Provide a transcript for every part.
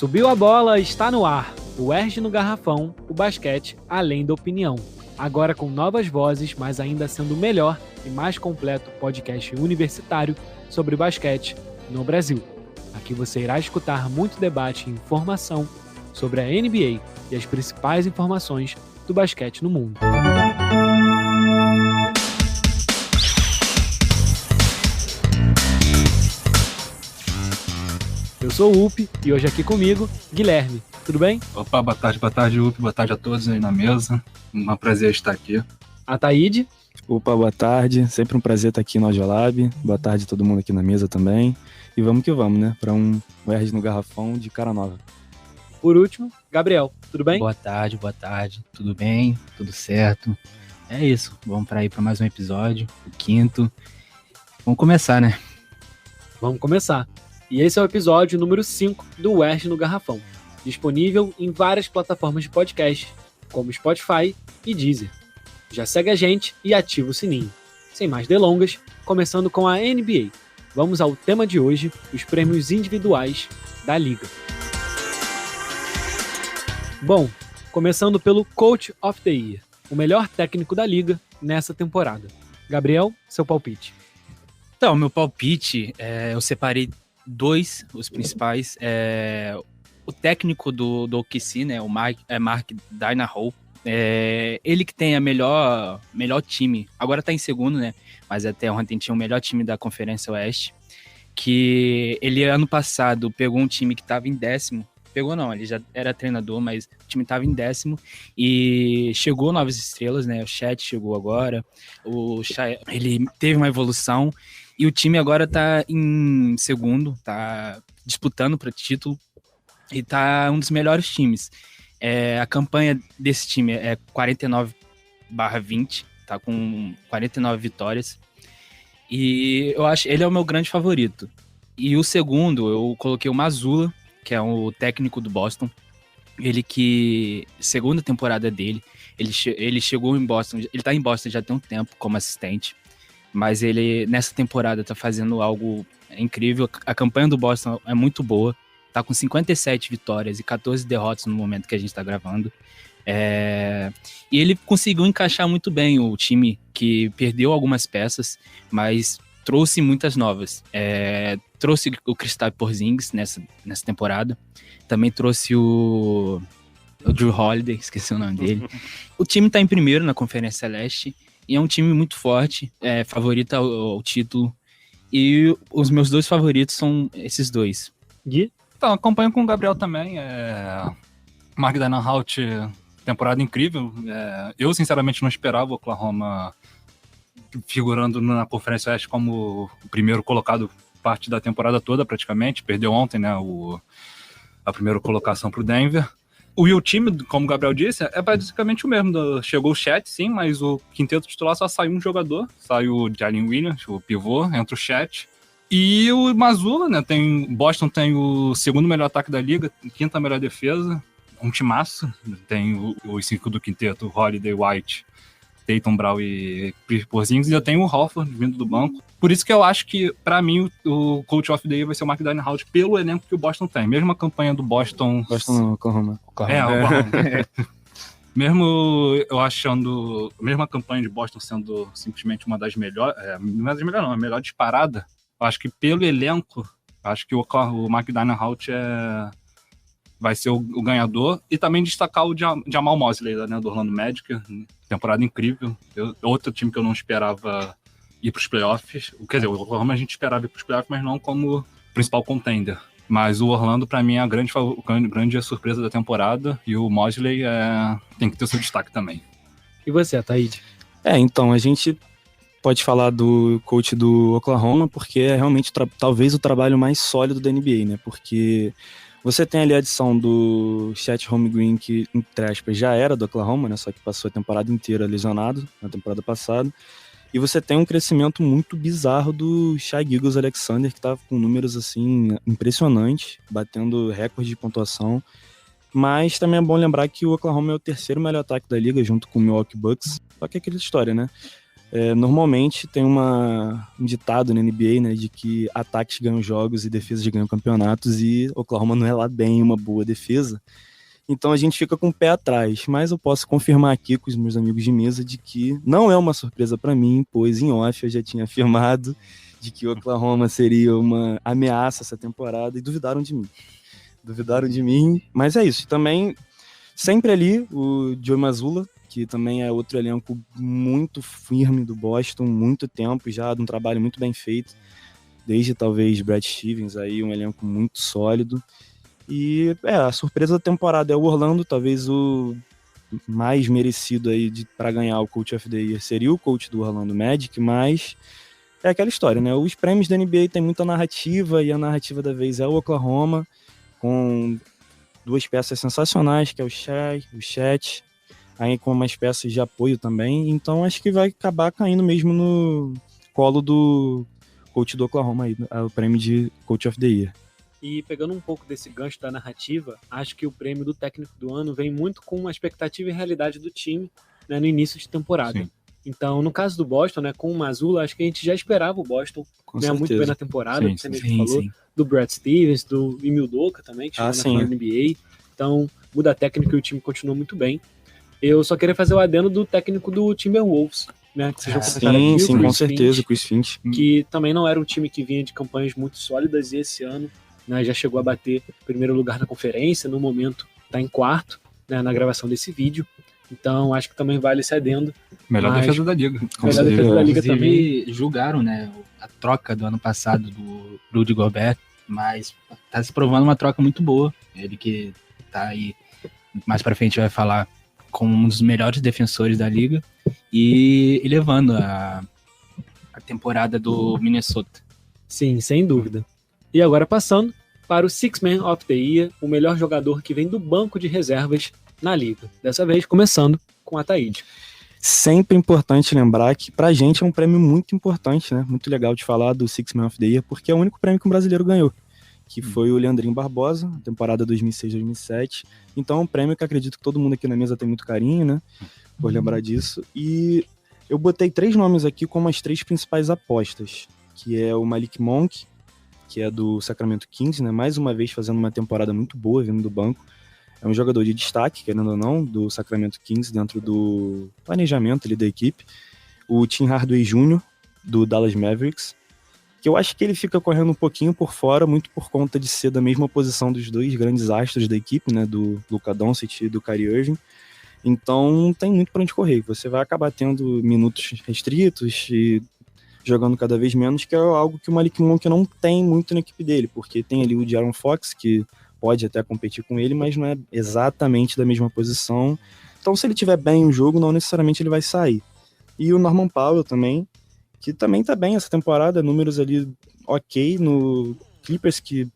Subiu a bola, está no ar. O Erge no Garrafão, o basquete além da opinião. Agora com novas vozes, mas ainda sendo o melhor e mais completo podcast universitário sobre basquete no Brasil. Aqui você irá escutar muito debate e informação sobre a NBA e as principais informações do basquete no mundo. Eu sou o Up e hoje aqui comigo, Guilherme. Tudo bem? Opa, boa tarde, Up. Boa tarde a todos aí na mesa. Um prazer estar aqui. Ataíde. Opa, boa tarde. Sempre um prazer estar aqui no Audiolab. Boa tarde a todo mundo aqui na mesa também. E vamos que vamos, né? Para um Erge no Garrafão de cara nova. Por último, Gabriel. Tudo bem? Boa tarde. Tudo bem? Tudo certo? É isso. Vamos para mais um episódio, o 5º. Vamos começar, né? Vamos começar. E esse é o episódio número 5 do Erge no Garrafão, disponível em várias plataformas de podcast, como Spotify e Deezer. Já segue a gente e ativa o sininho. Sem mais delongas, começando com a NBA. Vamos ao tema de hoje, os prêmios individuais da Liga. Bom, começando pelo Coach of the Year, o melhor técnico da Liga nessa temporada. Gabriel, seu palpite. Então, meu palpite, eu separei dois, os principais. O técnico do OKC, né, o Mark Daigneault, ele que tem a melhor time, agora tá em segundo, né, mas até ontem tinha o melhor time da Conferência Oeste, que ele ano passado pegou um time que tava em 10º, pegou não, ele já era treinador, mas o time tava em 10º e chegou novas estrelas, né, o Chet chegou agora, ele teve uma evolução e o time agora tá em segundo, tá disputando para título e tá um dos melhores times. A campanha desse time é 49/20, tá com 49 vitórias. E eu acho ele é o meu grande favorito. E o segundo, eu coloquei o Mazzulla, que é o técnico do Boston. Ele que, segunda temporada dele, ele chegou em Boston, ele tá em Boston já tem um tempo como assistente, mas ele nessa temporada tá fazendo algo incrível. A campanha do Boston é muito boa. Tá com 57 vitórias e 14 derrotas no momento que a gente tá gravando. E ele conseguiu encaixar muito bem o time, que perdeu algumas peças, mas trouxe muitas novas. Trouxe o Kristaps Porzingis nessa temporada. Também trouxe o Jrue Holiday, esqueci o nome dele. O time tá em primeiro na Conferência Leste e é um time muito forte, favorito ao título. E os meus dois favoritos são esses dois. Gui? Então, acompanho com o Gabriel também. Mark Daigneault, temporada incrível. Eu, sinceramente, não esperava o Oklahoma figurando na Conferência Oeste como o primeiro colocado parte da temporada toda, praticamente. Perdeu ontem, né, a primeira colocação para o Denver. O time, como o Gabriel disse, é basicamente o mesmo. Chegou o Chet, sim, mas o quinteto titular só saiu um jogador. Saiu o Jalen Williams, o pivô, entra o Chet. E o Mazzulla, né? Boston tem o segundo melhor ataque da liga, quinta melhor defesa, um timaço. Tem os 5 do quinteto, Holiday, White, Tatum, Brown e Porzingis. E eu tenho o Horford vindo do banco. Por isso que eu acho que, pra mim, o Coach of the Year vai ser o Mark Daigneault pelo elenco que o Boston tem. Mesmo a campanha do Boston... Oklahoma. Oklahoma. Mesmo eu achando... Mesmo a campanha de Boston sendo simplesmente uma das melhores... Não é das melhores, não. A melhor disparada. Eu acho que pelo elenco, acho que o Mark Daigneault vai ser o ganhador. E também destacar o Jamal Mosley, né, do Orlando Magic. Temporada incrível. Outro time que eu não esperava ir para os playoffs. Quer dizer, o Oklahoma a gente esperava ir para os playoffs, mas não como principal contender. Mas o Orlando, para mim, é a grande surpresa da temporada. E o Mosley tem que ter o seu destaque também. E você, Ataíde? Então, a gente pode falar do coach do Oklahoma, porque é realmente talvez o trabalho mais sólido da NBA, né? Porque você tem ali a adição do Chet Holmgren, que, entre aspas, já era do Oklahoma, né? Só que passou a temporada inteira lesionado, na temporada passada. E você tem um crescimento muito bizarro do Shai Gilgeous-Alexander, que tá com números, assim, impressionantes, batendo recorde de pontuação. Mas também é bom lembrar que o Oklahoma é o terceiro melhor ataque da liga, junto com o Milwaukee Bucks. Só que é aquela história, né? Normalmente tem um ditado na NBA, né, de que ataques ganham jogos e defesas ganham campeonatos, e Oklahoma não é lá bem uma boa defesa. Então a gente fica com o pé atrás, mas eu posso confirmar aqui com os meus amigos de mesa de que não é uma surpresa para mim, pois em off eu já tinha afirmado de que Oklahoma seria uma ameaça essa temporada e duvidaram de mim. Mas é isso. Também sempre ali o Joe Mazzulla, que também é outro elenco muito firme do Boston, muito tempo já, de um trabalho muito bem feito, desde talvez Brad Stevens, aí um elenco muito sólido. E a surpresa da temporada é o Orlando, talvez o mais merecido aí para ganhar o Coach of the Year seria o coach do Orlando Magic, mas é aquela história, né? Os prêmios da NBA tem muita narrativa, e a narrativa da vez é o Oklahoma, com 2 peças sensacionais, que é o Shai, o Chet, aí com umas peças de apoio também. Então acho que vai acabar caindo mesmo no colo do coach do Oklahoma aí, o prêmio de Coach of the Year. E pegando um pouco desse gancho da narrativa, acho que o prêmio do técnico do ano vem muito com a expectativa e realidade do time, né, no início de temporada. Sim. Então, no caso do Boston, né, com o Mazzulla, acho que a gente já esperava o Boston ganhar muito bem na temporada, você mesmo falou, do Brad Stevens, do Emil Doka também, que chegou na NBA. Então, muda a técnica e o time continua muito bem. Eu só queria fazer o adendo do técnico do Timberwolves, né, que vocês já comentaram aqui, com certeza, Chris Finch. Que também não era um time que vinha de campanhas muito sólidas, e esse ano, né, já chegou a bater primeiro lugar na conferência, no momento está em 4º, né, na gravação desse vídeo. Então acho que também vale esse adendo. Melhor defesa da liga. Melhor defesa da liga também. Julgaram, né, a troca do ano passado do Rudy Gobert, mas tá se provando uma troca muito boa. Ele que tá aí, mais pra frente vai falar, como um dos melhores defensores da liga e levando a temporada do Minnesota. Sim, sem dúvida. E agora passando para o Six Man of the Year, o melhor jogador que vem do banco de reservas na liga. Dessa vez começando com a Taíde. Sempre importante lembrar que pra gente é um prêmio muito importante, né? Muito legal de falar do Six Man of the Year, porque é o único prêmio que um brasileiro ganhou, que foi o Leandrinho Barbosa, temporada 2006-2007. Então é um prêmio que acredito que todo mundo aqui na mesa tem muito carinho, né? Por lembrar disso. E eu botei 3 nomes aqui como as 3 principais apostas, que é o Malik Monk, que é do Sacramento Kings, né? Mais uma vez fazendo uma temporada muito boa, vindo do banco. É um jogador de destaque, querendo ou não, do Sacramento Kings, dentro do planejamento ali da equipe. O Tim Hardaway Jr., do Dallas Mavericks, que eu acho que ele fica correndo um pouquinho por fora, muito por conta de ser da mesma posição dos 2 grandes astros da equipe, né? Do Luka Doncic e do Kyrie Irving. Então não tem muito para onde correr. Você vai acabar tendo minutos restritos e jogando cada vez menos, que é algo que o Malik Monk não tem muito na equipe dele, porque tem ali o De'Aaron Fox, que pode até competir com ele, mas não é exatamente da mesma posição. Então, se ele tiver bem o jogo, não necessariamente ele vai sair. E o Norman Powell também, que também tá bem essa temporada, números ali ok no Clippers, que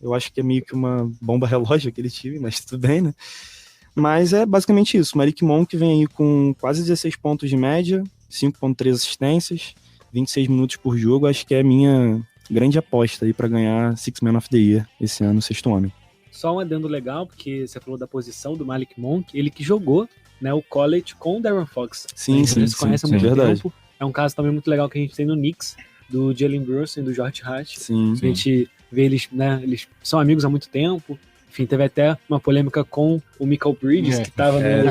eu acho que é meio que uma bomba relógio aquele time, mas tudo bem, né? Mas é basicamente isso. O Malik Monk vem aí com quase 16 pontos de média, 5.3 assistências, 26 minutos por jogo. Acho que é a minha grande aposta aí para ganhar Six Man of the Year esse ano, 6º homem. Só um adendo legal, porque você falou da posição do Malik Monk, ele que jogou, né, o college com o De'Aaron Fox. Sim, eles se conhecem há muito verdade. tempo. É um caso também muito legal que a gente tem no Knicks, do Jalen Brunson e do George Hart. Sim. A gente vê eles, né, eles são amigos há muito tempo. Enfim, teve até uma polêmica com o Michael Bridges, que estava também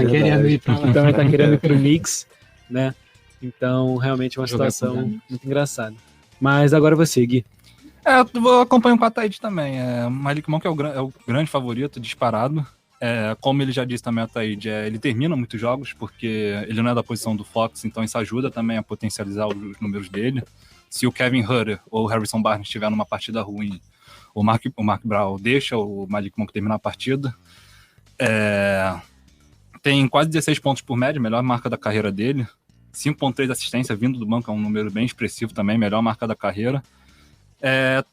tá querendo ir pro Knicks, né? Então, realmente é uma situação muito engraçada. Mas agora você, Gui. Eu acompanho com a Taíde também. O Malik Monk é o grande favorito, disparado. Como ele já disse também, a Taíde, ele termina muitos jogos, porque ele não é da posição do Fox, então isso ajuda também a potencializar os números dele. Se o Kevin Huerter ou o Harrison Barnes estiver numa partida ruim, o Mark Brown deixa o Malik Monk terminar a partida. Tem quase 16 pontos por média, melhor marca da carreira dele. 5.3 assistência vindo do banco, é um número bem expressivo também, melhor marca da carreira.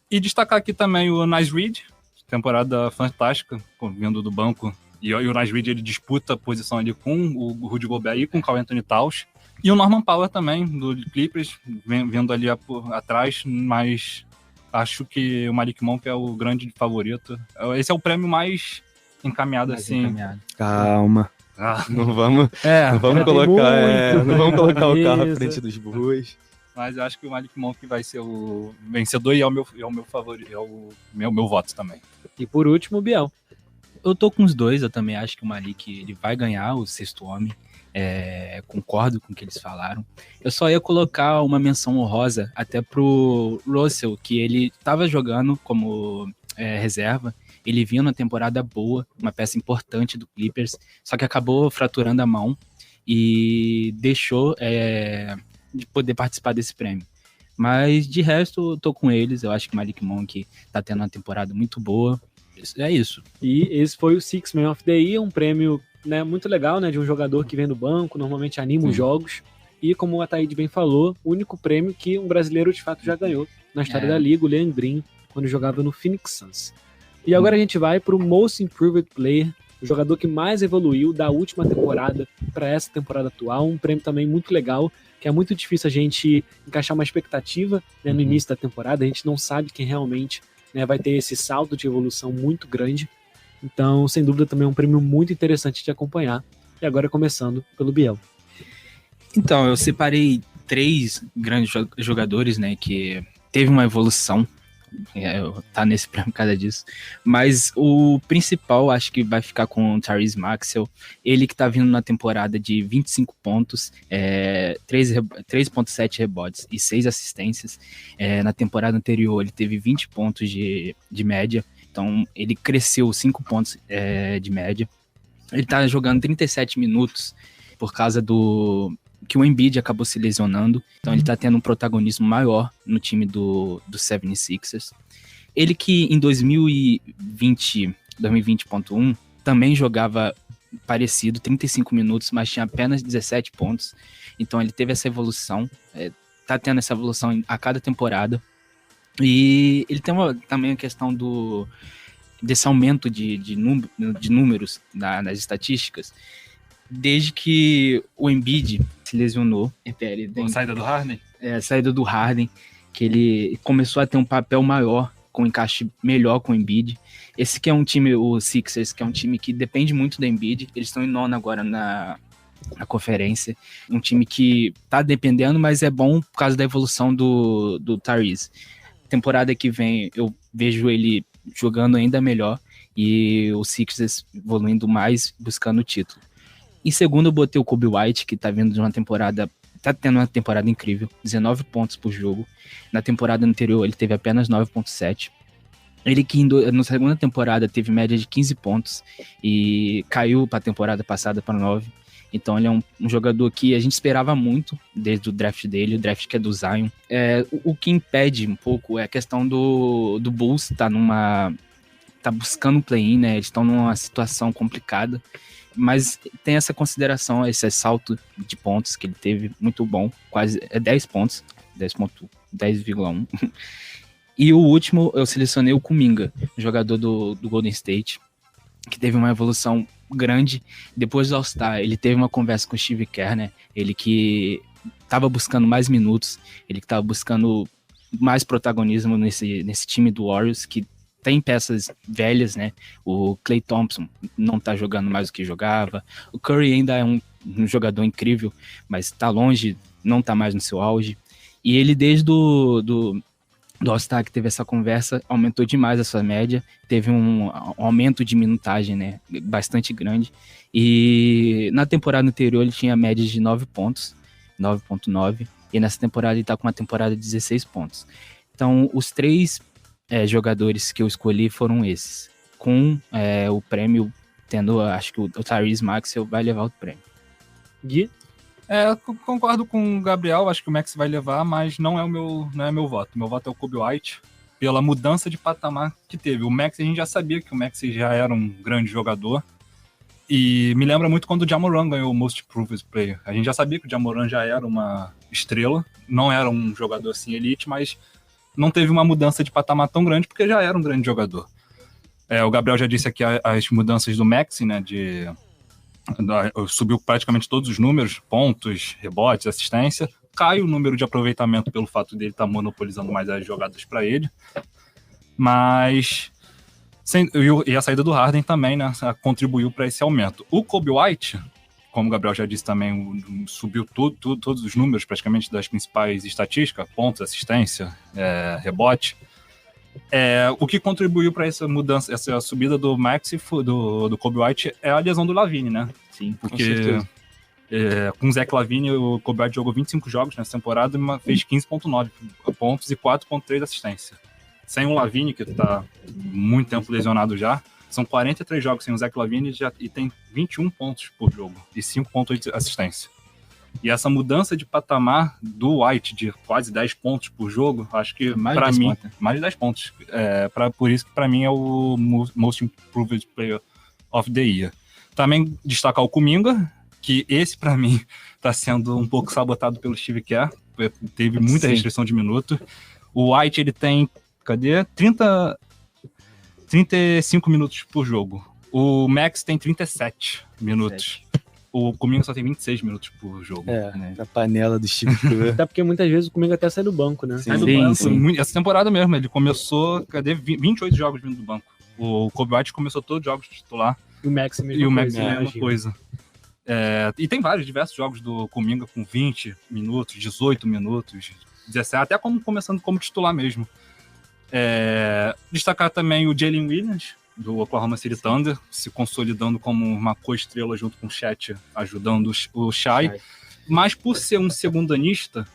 E destacar aqui também o Naz Reid, temporada fantástica, vindo do banco. E o Naz Reid, ele disputa a posição ali com o Rudy Gobert e com o Karl Anthony Towns. E o Norman Powell também, do Clippers, vindo ali atrás, mas acho que o Malik Monk é o grande favorito. Esse é o prêmio mais encaminhado, assim. Calma. Não vamos, não vamos ainda tem colocar, muito não vamos colocar o carro à mesa. frente dos bois. Mas eu acho que o Malik Monk vai ser o vencedor e é o meu favorito, é o meu voto também. E por último, o Biel. Eu tô com os dois, eu também acho que o Malik ele vai ganhar o sexto homem. Concordo com o que eles falaram. Eu só ia colocar uma menção honrosa até pro Russell, que ele estava jogando como reserva. Ele vinha numa temporada boa, uma peça importante do Clippers, só que acabou fraturando a mão e deixou de poder participar desse prêmio. Mas de resto, eu tô com eles. Eu acho que o Malik Monk tá tendo uma temporada muito boa. É isso. E esse foi o Six Man of the Year, um prêmio, né, muito legal, né, de um jogador que vem do banco, normalmente anima os jogos. E como o Ataíde bem falou, o único prêmio que um brasileiro de fato já ganhou na história da Liga, o Leandrinho, quando jogava no Phoenix Suns. E agora a gente vai para o Most Improved Player, o jogador que mais evoluiu da última temporada para essa temporada atual. Um prêmio também muito legal, que é muito difícil a gente encaixar uma expectativa, né, no início da temporada. A gente não sabe quem realmente, né, vai ter esse salto de evolução muito grande. Então, sem dúvida, também é um prêmio muito interessante de acompanhar. E agora começando pelo Biel. Então, eu separei 3 grandes jogadores, né, que teve uma evolução. Tá nesse prêmio por causa disso. Mas o principal, acho que vai ficar com o Tyrese Maxey. Ele que tá vindo na temporada de 25 pontos, 3.7 rebotes e 6 assistências. Na temporada anterior, ele teve 20 pontos de média. Então, ele cresceu 5 pontos de média. Ele tá jogando 37 minutos por causa que o Embiid acabou se lesionando, então ele tá tendo um protagonismo maior no time do 76ers. Ele que em 2020.1 também jogava parecido, 35 minutos, mas tinha apenas 17 pontos, então ele teve essa evolução, tá tendo essa evolução a cada temporada, e ele tem também a questão desse aumento de números nas estatísticas, desde que o Embiid se lesionou. A saída do Harden? A saída do Harden, que ele começou a ter um papel maior, com um encaixe melhor com o Embiid. Esse que é um time, o Sixers, que é um time que depende muito do Embiid. Eles estão em nono agora na conferência. Um time que tá dependendo, mas é bom por causa da evolução do Tyrese. Temporada que vem, eu vejo ele jogando ainda melhor e o Sixers evoluindo mais, buscando o título. Em segundo, eu botei o Coby White, que tá vindo de uma temporada, tá tendo uma temporada incrível, 19 pontos por jogo. Na temporada anterior, ele teve apenas 9.7. Ele que na segunda temporada teve média de 15 pontos e caiu para a temporada passada para 9. Então ele é um jogador que a gente esperava muito desde o draft dele, o draft que é do Zion. O que impede um pouco é a questão do Bulls tá buscando um play-in, né? Eles estão numa situação complicada. Mas tem essa consideração, esse salto de pontos que ele teve, muito bom, quase 10 pontos, 10,1. E o último, eu selecionei o Kuminga, jogador do Golden State, que teve uma evolução grande. Depois do All-Star, ele teve uma conversa com o Steve Kerr, né? Ele que estava buscando mais minutos, ele que estava buscando mais protagonismo nesse time do Warriors, que tem peças velhas, né? O Klay Thompson não tá jogando mais do que jogava. O Curry ainda é um jogador incrível, mas tá longe, não tá mais no seu auge. E ele, desde do All-Star, que teve essa conversa, aumentou demais a sua média. Teve um aumento de minutagem, né? Bastante grande. E na temporada anterior ele tinha média de 9 pontos, 9.9. E nessa temporada ele tá com uma temporada de 16 pontos. Então, os 3 jogadores que eu escolhi foram esses. Com o prêmio tendo, acho que o Tyrese Maxey vai levar o prêmio. Gui? Eu concordo com o Gabriel, acho que o Max vai levar, mas não é meu voto. Meu voto é o Coby White, pela mudança de patamar que teve. O Max, a gente já sabia que o Max já era um grande jogador, e me lembra muito quando o Ja Morant ganhou o Most Improved Player. A gente já sabia que o Ja Morant já era uma estrela, não era um jogador assim elite, mas não teve uma mudança de patamar tão grande, porque já era um grande jogador. O Gabriel já disse aqui as mudanças do Maxey, né, subiu praticamente todos os números, pontos, rebotes, assistência. Cai o número de aproveitamento pelo fato dele estar monopolizando mais as jogadas para ele. Mas... e a saída do Harden também, né, contribuiu para esse aumento. O Coby White, como o Gabriel já disse também, subiu todos os números praticamente das principais estatísticas, pontos, assistência, rebote. O que contribuiu para essa mudança, essa subida do Maxey, do Kobe White, é a lesão do LaVine, né? Sim, Porque com o Zach LaVine, o Kobe White jogou 25 jogos nessa temporada e fez 15,9 pontos e 4,3 assistência. Sem o LaVine, que está muito tempo lesionado já, são 43 jogos sem o Zach LaVine e tem 21 pontos por jogo e 5,8 assistência. E essa mudança de patamar do White de quase 10 pontos por jogo, acho que para mim, mais de 10 pontos. Por isso que para mim é o Most Improved Player of the Year. Também destacar o Kuminga, que esse para mim está sendo um pouco sabotado pelo Steve Kerr, teve muita restrição de minuto. O White ele tem, 35 minutos por jogo. O Max tem 37 minutos. O Kuminga só tem 26 minutos por jogo. A panela do Steve Kerr. Até porque muitas vezes o Kuminga até sai do banco, né? Sai do banco. Sim. Essa temporada mesmo, ele começou, 28 jogos vindo do banco. O Kobe White começou todos os jogos titular. E o Max é a mesma coisa. E tem diversos jogos do Kuminga com 20 minutos, 18 minutos, 17, até começando como titular mesmo. Destacar também o Jalen Williams, do Oklahoma City Thunder, se consolidando como uma co-estrela junto com o Chet, ajudando o Shai. Mas por ser um segundanista,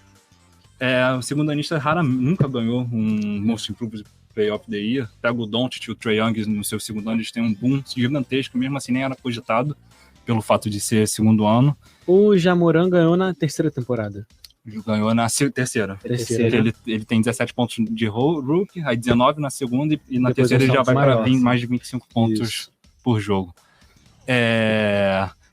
o segundanista nunca ganhou um Most Improved Player of the Year. Pega o Doncic e o Trae Young no seu segundo ano, eles têm um boom gigantesco, mesmo assim nem era cogitado, pelo fato de ser segundo ano. O Ja Morant ganhou na terceira temporada. Ganhou na terceira. Né? Ele tem 17 pontos de rookie, aí 19 na segunda, e na terceira ele já vai para mais de 25 pontos por jogo.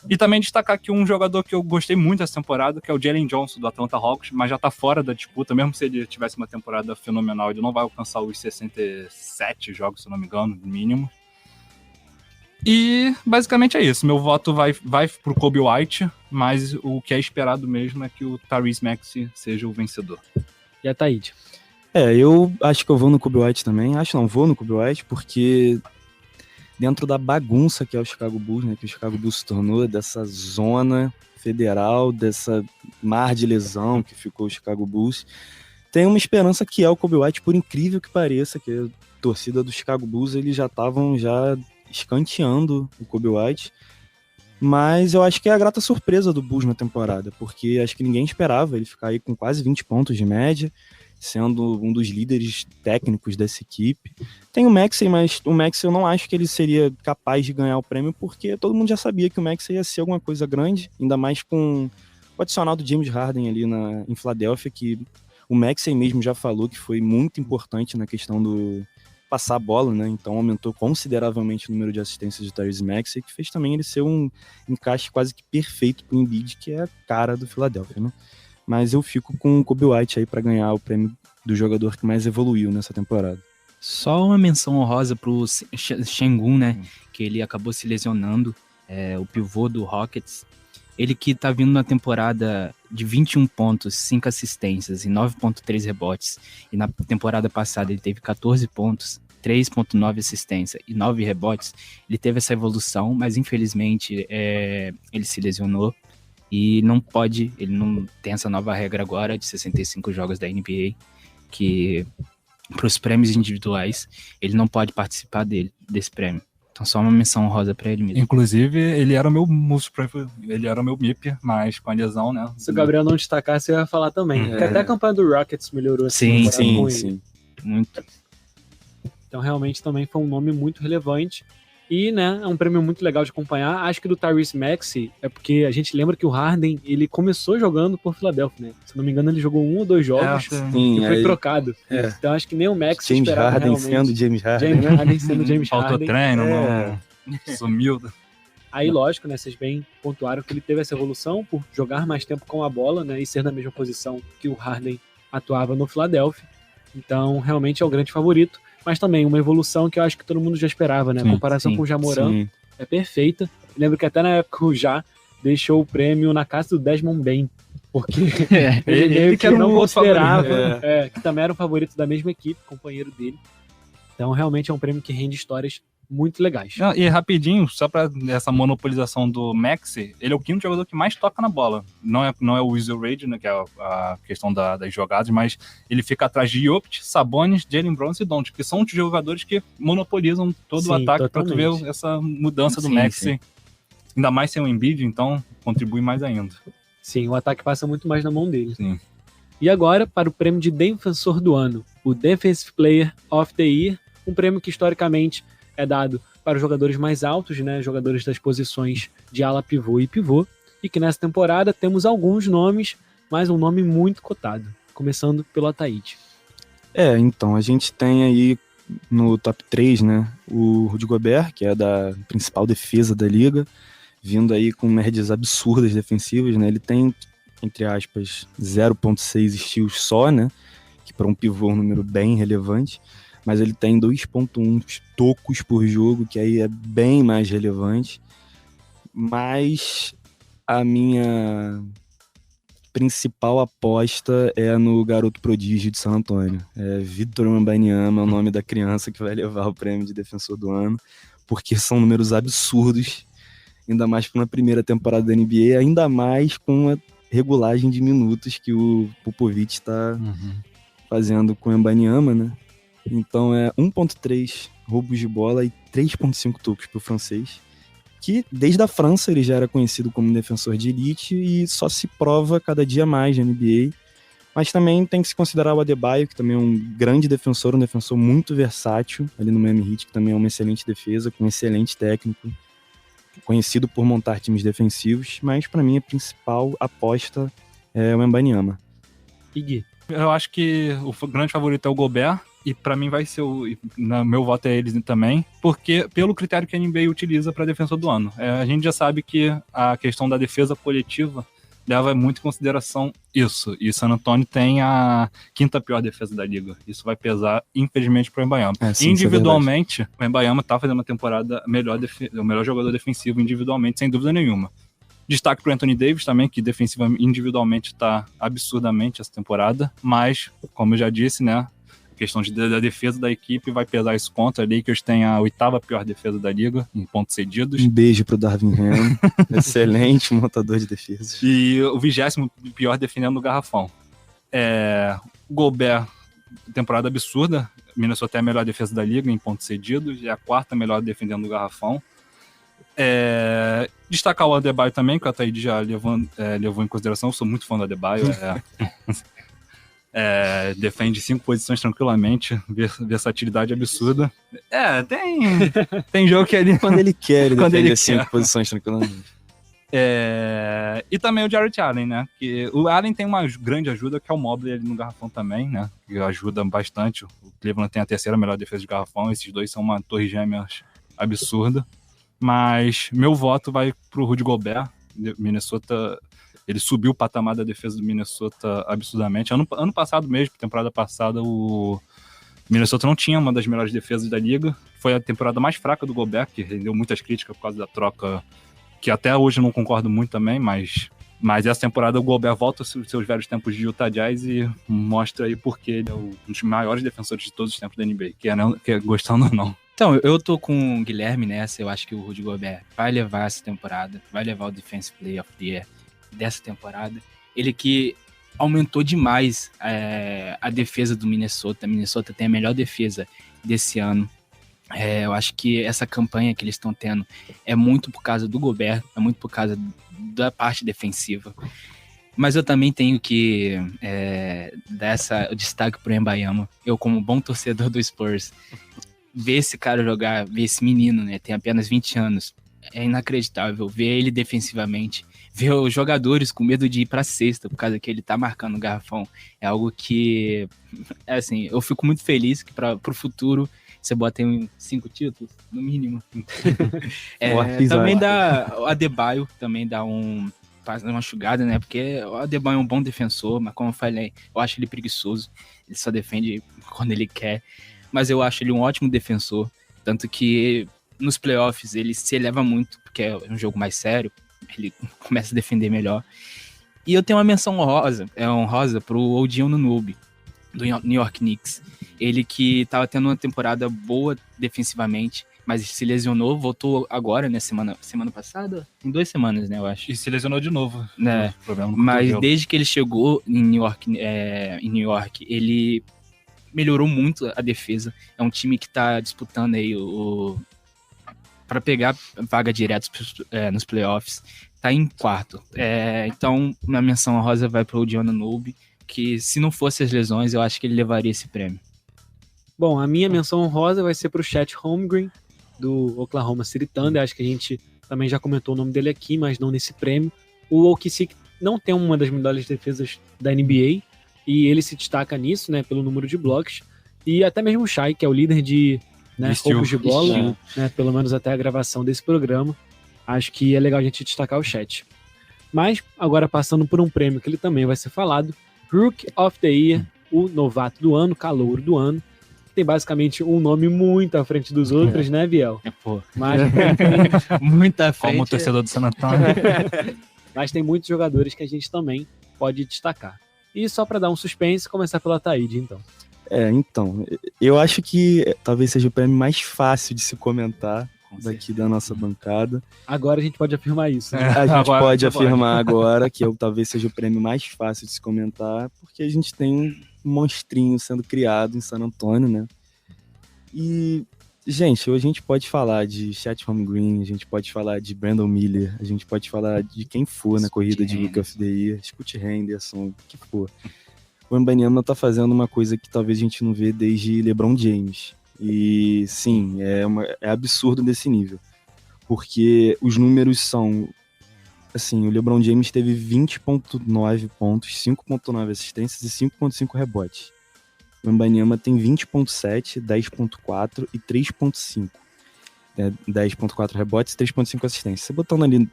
E também destacar aqui um jogador que eu gostei muito dessa temporada, que é o Jalen Johnson, do Atlanta Hawks, mas já tá fora da disputa, mesmo se ele tivesse uma temporada fenomenal, ele não vai alcançar os 67 jogos, se não me engano, no mínimo. E basicamente é isso. Meu voto vai pro Kobe White, mas o que é esperado mesmo é que o Tyrese Maxey seja o vencedor. E a Taíde? Eu acho que eu vou no Kobe White também. Vou no Kobe White, porque dentro da bagunça que é o Chicago Bulls, né, que o Chicago Bulls se tornou, dessa zona federal, dessa mar de lesão que ficou o Chicago Bulls, tem uma esperança que é o Kobe White, por incrível que pareça, que a torcida do Chicago Bulls, eles já estavam escanteando o Kobe White, mas eu acho que é a grata surpresa do Bulls na temporada, porque acho que ninguém esperava ele ficar aí com quase 20 pontos de média, sendo um dos líderes técnicos dessa equipe. Tem o Maxey, mas o Maxey eu não acho que ele seria capaz de ganhar o prêmio, porque todo mundo já sabia que o Maxey ia ser alguma coisa grande, ainda mais com o adicional do James Harden ali em Filadélfia, que o Maxey mesmo já falou que foi muito importante na questão do passar a bola, né? Então aumentou consideravelmente o número de assistências de Tyrese Maxey, que fez também ele ser um encaixe quase que perfeito pro Embiid, que é a cara do Philadelphia, né? Mas eu fico com o Kobe White aí para ganhar o prêmio do jogador que mais evoluiu nessa temporada. Só uma menção honrosa pro Sengun, né? Que ele acabou se lesionando, o pivô do Rockets. Ele que tá vindo na temporada de 21 pontos, 5 assistências e 9,3 rebotes. E na temporada passada ele teve 14 pontos, 3,9 assistência e 9 rebotes. Ele teve essa evolução, mas infelizmente ele se lesionou. E ele não tem essa nova regra agora de 65 jogos da NBA, que para os prêmios individuais, ele não pode participar desse prêmio. Então só uma menção honrosa pra ele mesmo. Inclusive, ele era o meu ele era o meu MIP, mas com a lesão, né? Se o Gabriel não destacasse, eu ia falar também. Porque até a campanha do Rockets melhorou. Sim. Muito. Então realmente também foi um nome muito relevante. E, né, é um prêmio muito legal de acompanhar. Acho que do Tyrese Maxey é porque a gente lembra que o Harden, ele começou jogando por Philadelphia, né? Se não me engano, ele jogou 1 ou 2 jogos e foi trocado. Então acho que nem o Maxey James esperava Harden realmente. sendo James Harden. James Harden sendo James Faltou Harden. treino, sumiu. Aí, lógico, né, vocês bem pontuaram que ele teve essa evolução por jogar mais tempo com a bola, né, e ser na mesma posição que o Harden atuava no Philadelphia. Então, realmente é o grande favorito. Mas também uma evolução que eu acho que todo mundo já esperava, né? A comparação com o Ja Morant é perfeita. Eu lembro que até na época o Ja deixou o prêmio na casa do Desmond Bain, porque ele que não considerava, que também era o favorito da mesma equipe, companheiro dele. Então realmente é um prêmio que rende histórias muito legais. E rapidinho, só pra essa monopolização do Maxey, ele é o quinto jogador que mais toca na bola. Não é o Whistle Raid, né, que é a questão das jogadas, mas ele fica atrás de Jokic, Sabonis, Jalen Brown e Doncic, que são os jogadores que monopolizam todo o ataque, pra tu ver essa mudança do Maxey. Ainda mais sem o Embiid, então contribui mais ainda. Sim, o ataque passa muito mais na mão dele. Sim. E agora, para o prêmio de Defensor do Ano, o Defensive Player of the Year, um prêmio que historicamente é dado para os jogadores mais altos, né, jogadores das posições de ala pivô e pivô, e que nessa temporada temos alguns nomes, mas um nome muito cotado, começando pelo Ataíde. Então, a gente tem aí no top 3, né, o Rudy Gobert, que é da principal defesa da liga, vindo aí com médias absurdas defensivas, né, ele tem, entre aspas, 0.6 steals só, né, que para um pivô é um número bem relevante, mas ele tem 2.1 tocos por jogo, que aí é bem mais relevante. Mas a minha principal aposta é no garoto prodígio de San Antonio. Victor Wembanyama é o nome da criança que vai levar o prêmio de defensor do ano, porque são números absurdos, ainda mais para uma primeira temporada da NBA, ainda mais com a regulagem de minutos que o Popovich está fazendo com o Wembanyama, né? Então é 1.3 roubos de bola e 3.5 tocos pro francês, que desde a França ele já era conhecido como defensor de elite e só se prova cada dia mais na NBA. Mas também tem que se considerar o Adebayo, que também é um grande defensor, um defensor muito versátil ali no Miami Heat, que também é uma excelente defesa, com um excelente técnico, conhecido por montar times defensivos, mas para mim a principal aposta é o Wembanyama. E Gui? Eu acho que o grande favorito é o Gobert, e pra mim vai ser meu voto é eles também, porque pelo critério que a NBA utiliza para defensor do ano. A gente já sabe que a questão da defesa coletiva leva muito em consideração isso, e San Antonio tem a quinta pior defesa da liga. Isso vai pesar, infelizmente, pro Wembanyama. Individualmente, o Wembanyama tá fazendo uma temporada o melhor jogador defensivo individualmente, sem dúvida nenhuma. Destaque pro Anthony Davis também, que defensivamente, individualmente tá absurdamente essa temporada, mas, como eu já disse, né, a questão da defesa da equipe vai pesar isso contra. A Lakers tem a 8ª pior defesa da liga, em pontos cedidos. Um beijo pro Darvin Ham, excelente montador de defesas. E o 20º pior defendendo no garrafão. O Gobert, temporada absurda. Minnesota é a melhor defesa da liga em pontos cedidos, e a 4ª melhor defendendo no garrafão. Destacar o Adebayo também, que o Ataíde já levou em consideração. Eu sou muito fã do Adebayo. Defende 5 posições tranquilamente, versatilidade absurda. Tem jogo que ele... Quando ele quer, ele defende 5 posições tranquilamente. E também o Jarrett Allen, né? Que o Allen tem uma grande ajuda, que é o Mobley ali no garrafão também, né? Que ajuda bastante. O Cleveland tem a 3ª melhor defesa de garrafão. Esses dois são uma torre gêmeas absurda. Mas meu voto vai pro Rudy Gobert. Minnesota... Ele subiu o patamar da defesa do Minnesota absurdamente. Ano passado mesmo, temporada passada, o Minnesota não tinha uma das melhores defesas da liga. Foi a temporada mais fraca do Gobert, que rendeu muitas críticas por causa da troca, que até hoje eu não concordo muito também, mas essa temporada o Gobert volta aos seus velhos tempos de Utah Jazz e mostra aí porque ele é um dos maiores defensores de todos os tempos da NBA, que é gostando ou não. Então, eu tô com o Guilherme nessa. Eu acho que o Rudy Gobert vai levar essa temporada, vai levar o Defensive Player of the Year dessa temporada. Ele que aumentou demais a defesa do Minnesota. Minnesota tem a melhor defesa desse ano. Eu acho que essa campanha que eles estão tendo é muito por causa do Gobert, é muito por causa da parte defensiva. Mas eu também tenho que dar o destaque pro Wembanyama. Eu, como bom torcedor do Spurs, ver esse cara jogar, ver esse menino, né, tem apenas 20 anos, é inacreditável. Ver ele defensivamente, ver os jogadores com medo de ir pra cesta por causa que ele tá marcando o garrafão, é algo que, assim, eu fico muito feliz que pro futuro você bota em 5 títulos, no mínimo. Também dá o Adebayo, também dá uma enxugada, né? Porque o Adebayo é um bom defensor, mas como eu falei, eu acho ele preguiçoso. Ele só defende quando ele quer. Mas eu acho ele um ótimo defensor. Tanto que nos playoffs ele se eleva muito, porque é um jogo mais sério. Ele começa a defender melhor. E eu tenho uma menção honrosa pro OG Anunoby, do New York Knicks. Ele que estava tendo uma temporada boa defensivamente, mas se lesionou, voltou agora, né, semana passada? Em 2 semanas, né, eu acho. E se lesionou de novo. Né? Problema no Mas cotovelo. desde que ele chegou em New York, ele melhorou muito a defesa. É um time que tá disputando aí para pegar vaga direto nos playoffs. Tá em 4º. Então, minha menção honrosa vai pro Odiona Anunoby, que se não fosse as lesões, eu acho que ele levaria esse prêmio. Bom, a minha menção honrosa vai ser pro Chet Holmgren, do Oklahoma City Thunder. Acho que a gente também já comentou o nome dele aqui, mas não nesse prêmio. O OKC não tem uma das melhores defesas da NBA, e ele se destaca nisso, né, pelo número de blocos. E até mesmo o Shai, que é o líder de roubos de bola, né, pelo menos até a gravação desse programa. Acho que é legal a gente destacar o Chet. Mas, agora passando por um prêmio que ele também vai ser falado, Rookie of the Year, o novato do ano, calouro do ano. Tem basicamente um nome muito à frente dos outros, né, Biel? Mas muita frente. Como o torcedor do San Antonio. Mas tem muitos jogadores que a gente também pode destacar. E só para dar um suspense, começar pela Taíde, então. Então, eu acho que talvez seja o prêmio mais fácil de se comentar daqui da nossa bancada. Agora a gente pode afirmar isso, né? A gente pode afirmar agora que talvez seja o prêmio mais fácil de se comentar, porque a gente tem um monstrinho sendo criado em San Antonio, né? E, gente, hoje a gente pode falar de Chet Holmgren, a gente pode falar de Brandon Miller, a gente pode falar de quem for na corrida de Rookie of the Year, Scoot Henderson, o que for. O Wembanyama tá fazendo uma coisa que talvez a gente não vê desde LeBron James. E sim, é absurdo desse nível. Porque os números são... Assim, o LeBron James teve 20.9 pontos, 5.9 assistências e 5.5 rebotes. O Wembanyama tem 20.7, 10.4 e 3.5. 10.4 rebotes e 3.5 assistências. Você botando ali,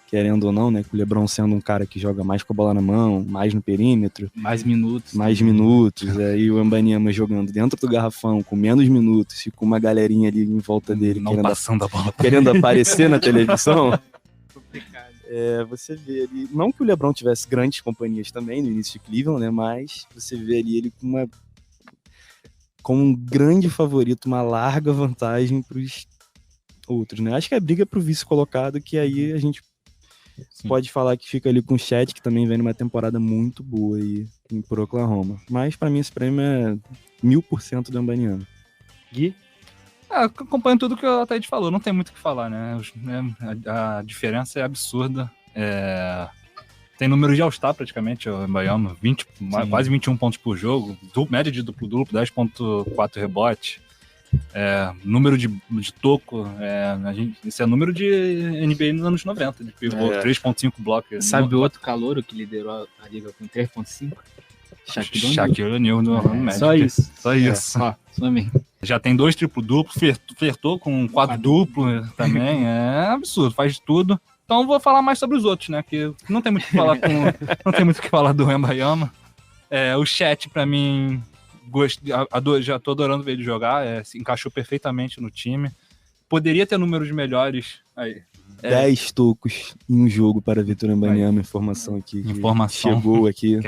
querendo ou não, né, com o LeBron sendo um cara que joga mais com a bola na mão, mais no perímetro. Mais minutos. E o Wembanyama jogando dentro do garrafão, com menos minutos e com uma galerinha ali em volta dele. Não passando a bola. Querendo aparecer na televisão. Você vê ali, não que o LeBron tivesse grandes companhias também no início de Cleveland, né, mas você vê ali ele como um grande favorito, uma larga vantagem para os outros, né? Acho que a briga é pro vice colocado, que aí a gente pode falar que fica ali com o Chet, que também vem numa temporada muito boa aí pro Oklahoma. Mas para mim esse prêmio é 1000% do Wembanyama. Gui? Acompanho tudo que o Ataíde falou, não tem muito o que falar, né? A diferença é absurda. Tem números de All-Star praticamente, o Wembanyama, quase 21 pontos por jogo, média de duplo-duplo, 10.4 rebote, número de toco, isso é número de NBA nos anos 90, de pivô, 3.5 blocos. Sabe o outro calouro que liderou a liga com 3.5? Shaquille O'Neal no Magic. Só isso. Também. Já tem 2 triplo-duplo, flertou com um quadro-duplo também, é absurdo, faz tudo. Então vou falar mais sobre os outros, né, que não tem muito o que falar não tem muito o que falar do Wembanyama. O Chet, pra mim, já tô adorando ver ele jogar, se encaixou perfeitamente no time. Poderia ter números melhores aí. 10 tocos em um jogo para Vitor Wembanyama, informação aqui. Informação. Chegou aqui.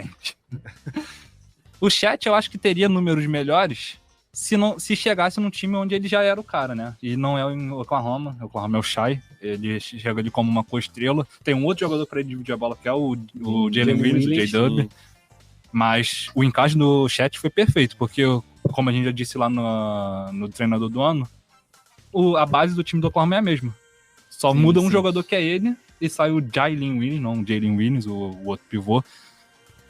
O Chet, eu acho que teria números melhores se chegasse num time onde ele já era o cara, né? E não é em Oklahoma. Oklahoma é o Shai. Ele chega ali como uma co-estrela. Tem um outro jogador para ele dividir a bola, que é o Jalen Williams, o J-Dub. Mas o encaixe do Chet foi perfeito, porque, como a gente já disse lá no treinador do ano, a base do time do Oklahoma é a mesma. Só muda um jogador que é ele, e sai o Jalen Williams, não o Jalen Williams, o outro pivô.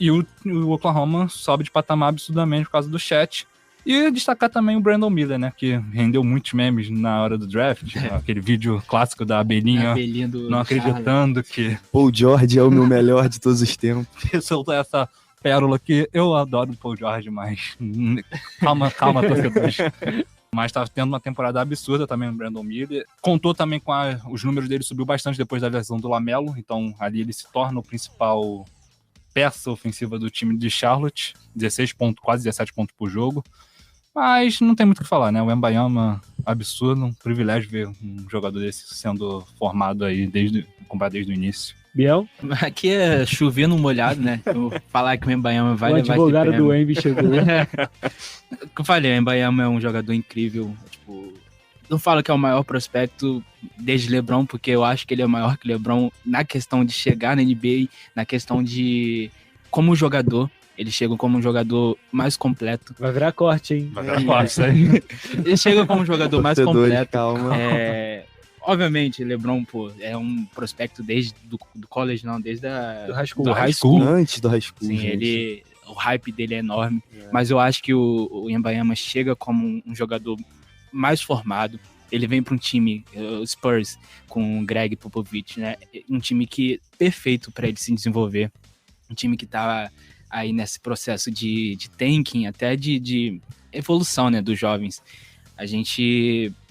E o Oklahoma sobe de patamar absurdamente por causa do Chet. E destacar também o Brandon Miller, né? Que rendeu muitos memes na hora do draft. Aquele vídeo clássico da abelhinha não acreditando que... Paul George é o meu melhor de todos os tempos. Soltou essa pérola que eu adoro o Paul George, mas... calma, torcedores. Mas tá tendo uma temporada absurda também o Brandon Miller. Contou também com os números dele, subiu bastante depois da lesão do LaMelo. Então ali ele se torna o principal peça ofensiva do time de Charlotte. Quase 17 pontos por jogo. Mas não tem muito o que falar, né? O Wembanyama, absurdo, um privilégio ver um jogador desse sendo formado aí desde o início. Biel? Aqui é chover no molhado, né? Eu falar que o Wembanyama vai levar esse prêmio. O advogado do Wemby chegou. Eu falei, o Wembanyama é um jogador incrível, tipo, não falo que é o maior prospecto desde LeBron, porque eu acho que ele é maior que LeBron na questão de chegar na NBA, na questão de como jogador. Ele chega como um jogador mais completo. Vai virar corte, hein? Vai virar corte, isso aí. Ele chega como um jogador mais Torcedores, completo. calma. Obviamente, LeBron, pô, é um prospecto desde do college, não, desde Do high school. do high school. Antes do high school, Sim, gente. o hype dele é enorme. Mas eu acho que o Wembanyama chega como um jogador mais formado. Ele vem para um time, o Spurs, com o Greg Popovich, né? Um time que perfeito para ele se desenvolver. Um time que tá aí nesse processo de tanking, até de evolução, né, dos jovens.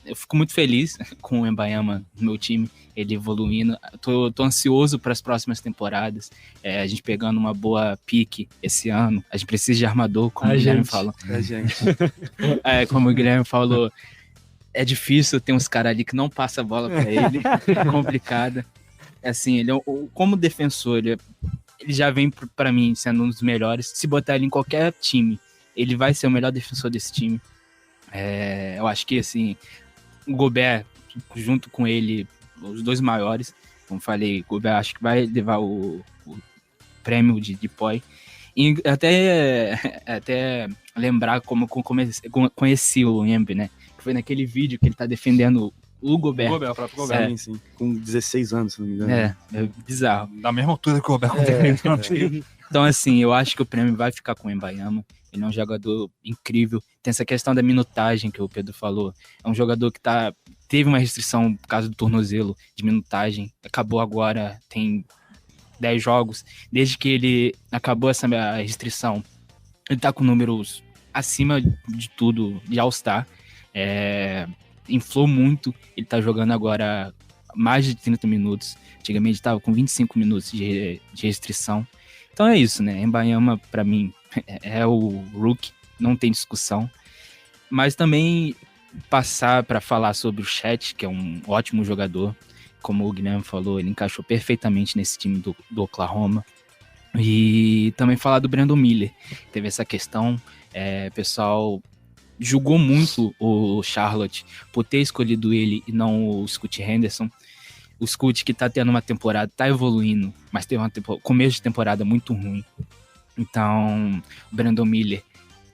Eu fico muito feliz com o Wembanyama no meu time, ele evoluindo. Tô ansioso para as próximas temporadas. A gente pegando uma boa pique esse ano. A gente precisa de armador, como o Guilherme falou. Como o Guilherme falou, é difícil, tem uns caras ali que não passa a bola para ele. É complicado. Assim, ele como defensor, ele já vem para mim sendo um dos melhores. Se botar ele em qualquer time, ele vai ser o melhor defensor desse time. Eu acho que, assim, o Gobert, junto com ele, os dois maiores, como falei, o Gobert acho que vai levar o prêmio de Poi. E até lembrar como eu conheci o Embi, né? Que foi naquele vídeo que ele tá defendendo o Gobert. O próprio Gobert. Sim. Com 16 anos, se não me engano. É bizarro. Da mesma altura que o Gobert com Então, assim, eu acho que o prêmio vai ficar com o Wembanyama. Ele é um jogador incrível. Tem essa questão da minutagem que o Pedro falou. É um jogador que teve uma restrição por causa do tornozelo de minutagem. Acabou agora, tem 10 jogos. Desde que ele acabou essa restrição, ele tá com números acima de tudo, de All-Star. Inflou muito. Ele tá jogando agora mais de 30 minutos. Antigamente estava com 25 minutos de restrição. Então é isso, né? Wembanyama, pra mim, é o rookie, não tem discussão. Mas também passar para falar sobre o Chet, que é um ótimo jogador. Como o Guilherme falou, ele encaixou perfeitamente nesse time do Oklahoma. E também falar do Brandon Miller. Teve essa questão, o pessoal julgou muito o Charlotte por ter escolhido ele e não o Scoot Henderson. O Scoot, que tá tendo uma temporada, tá evoluindo, mas teve começo de temporada muito ruim. Então, o Brandon Miller,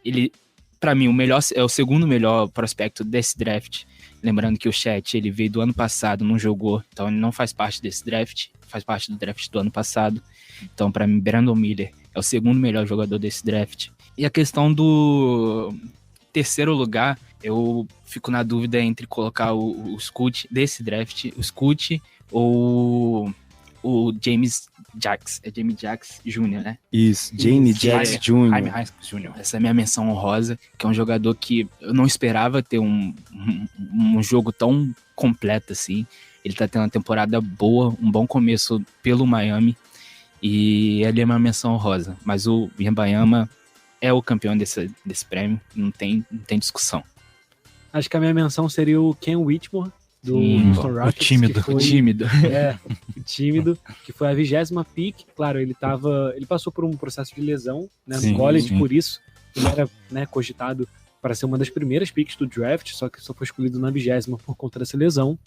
ele, pra mim, é o segundo melhor prospecto desse draft. Lembrando que o Chet, ele veio do ano passado, não jogou, então ele não faz parte desse draft, faz parte do draft do ano passado. Então, pra mim, Brandon Miller é o segundo melhor jogador desse draft. E a questão do terceiro lugar, eu fico na dúvida entre colocar o Scoot desse draft, o Scoot ou o James Jackson. É James Jackson Jr., né? Isso, James Jackson Jr. Jaime Jackson Jr. Essa é a minha menção honrosa, que é um jogador que eu não esperava ter um jogo tão completo assim. Ele tá tendo uma temporada boa, um bom começo pelo Miami, e ele é uma menção honrosa. Mas o Wembanyama é o campeão desse prêmio, não tem discussão. Acho que a minha menção seria o Ken Whitmore, do Sim, Houston Rockets. o tímido. O tímido, que foi a 20ª pick. Claro, ele passou por um processo de lesão, né, Sim, no college, sim. por isso ele era, né, cogitado para ser uma das primeiras picks do draft, só que só foi escolhido na 20ª por conta dessa lesão,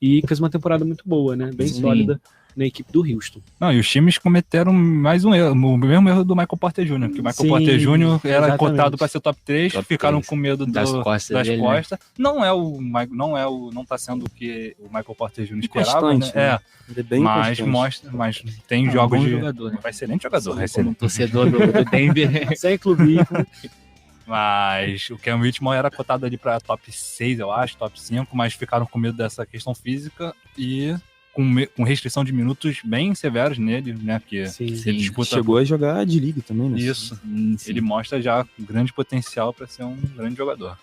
e fez uma temporada muito boa, né, bem Sim. sólida na equipe do Houston. Não, e os times cometeram mais um erro, o mesmo erro do Michael Porter Jr., porque o Michael Sim, Porter Jr. era exatamente. cotado para ser top 3, Top ficaram 3. com medo Das costas dele, né? costas. Não tá sendo o que o Michael Porter Jr. esperava, Inconstante, né? né? Ele é bem Mas inconstante. mas tem Um jogos bom de jogador, né? um excelente jogador, Como excelente. torcedor do Denver. Sem clubismo. Mas o Ken Whitmore era cotado ali para top 6, eu acho, top 5, mas ficaram com medo dessa questão física e com restrição de minutos bem severos nele, né? Que Sim. ele disputa. Chegou a jogar de liga também, né? Isso. Sim. Ele mostra já grande potencial para ser um grande jogador.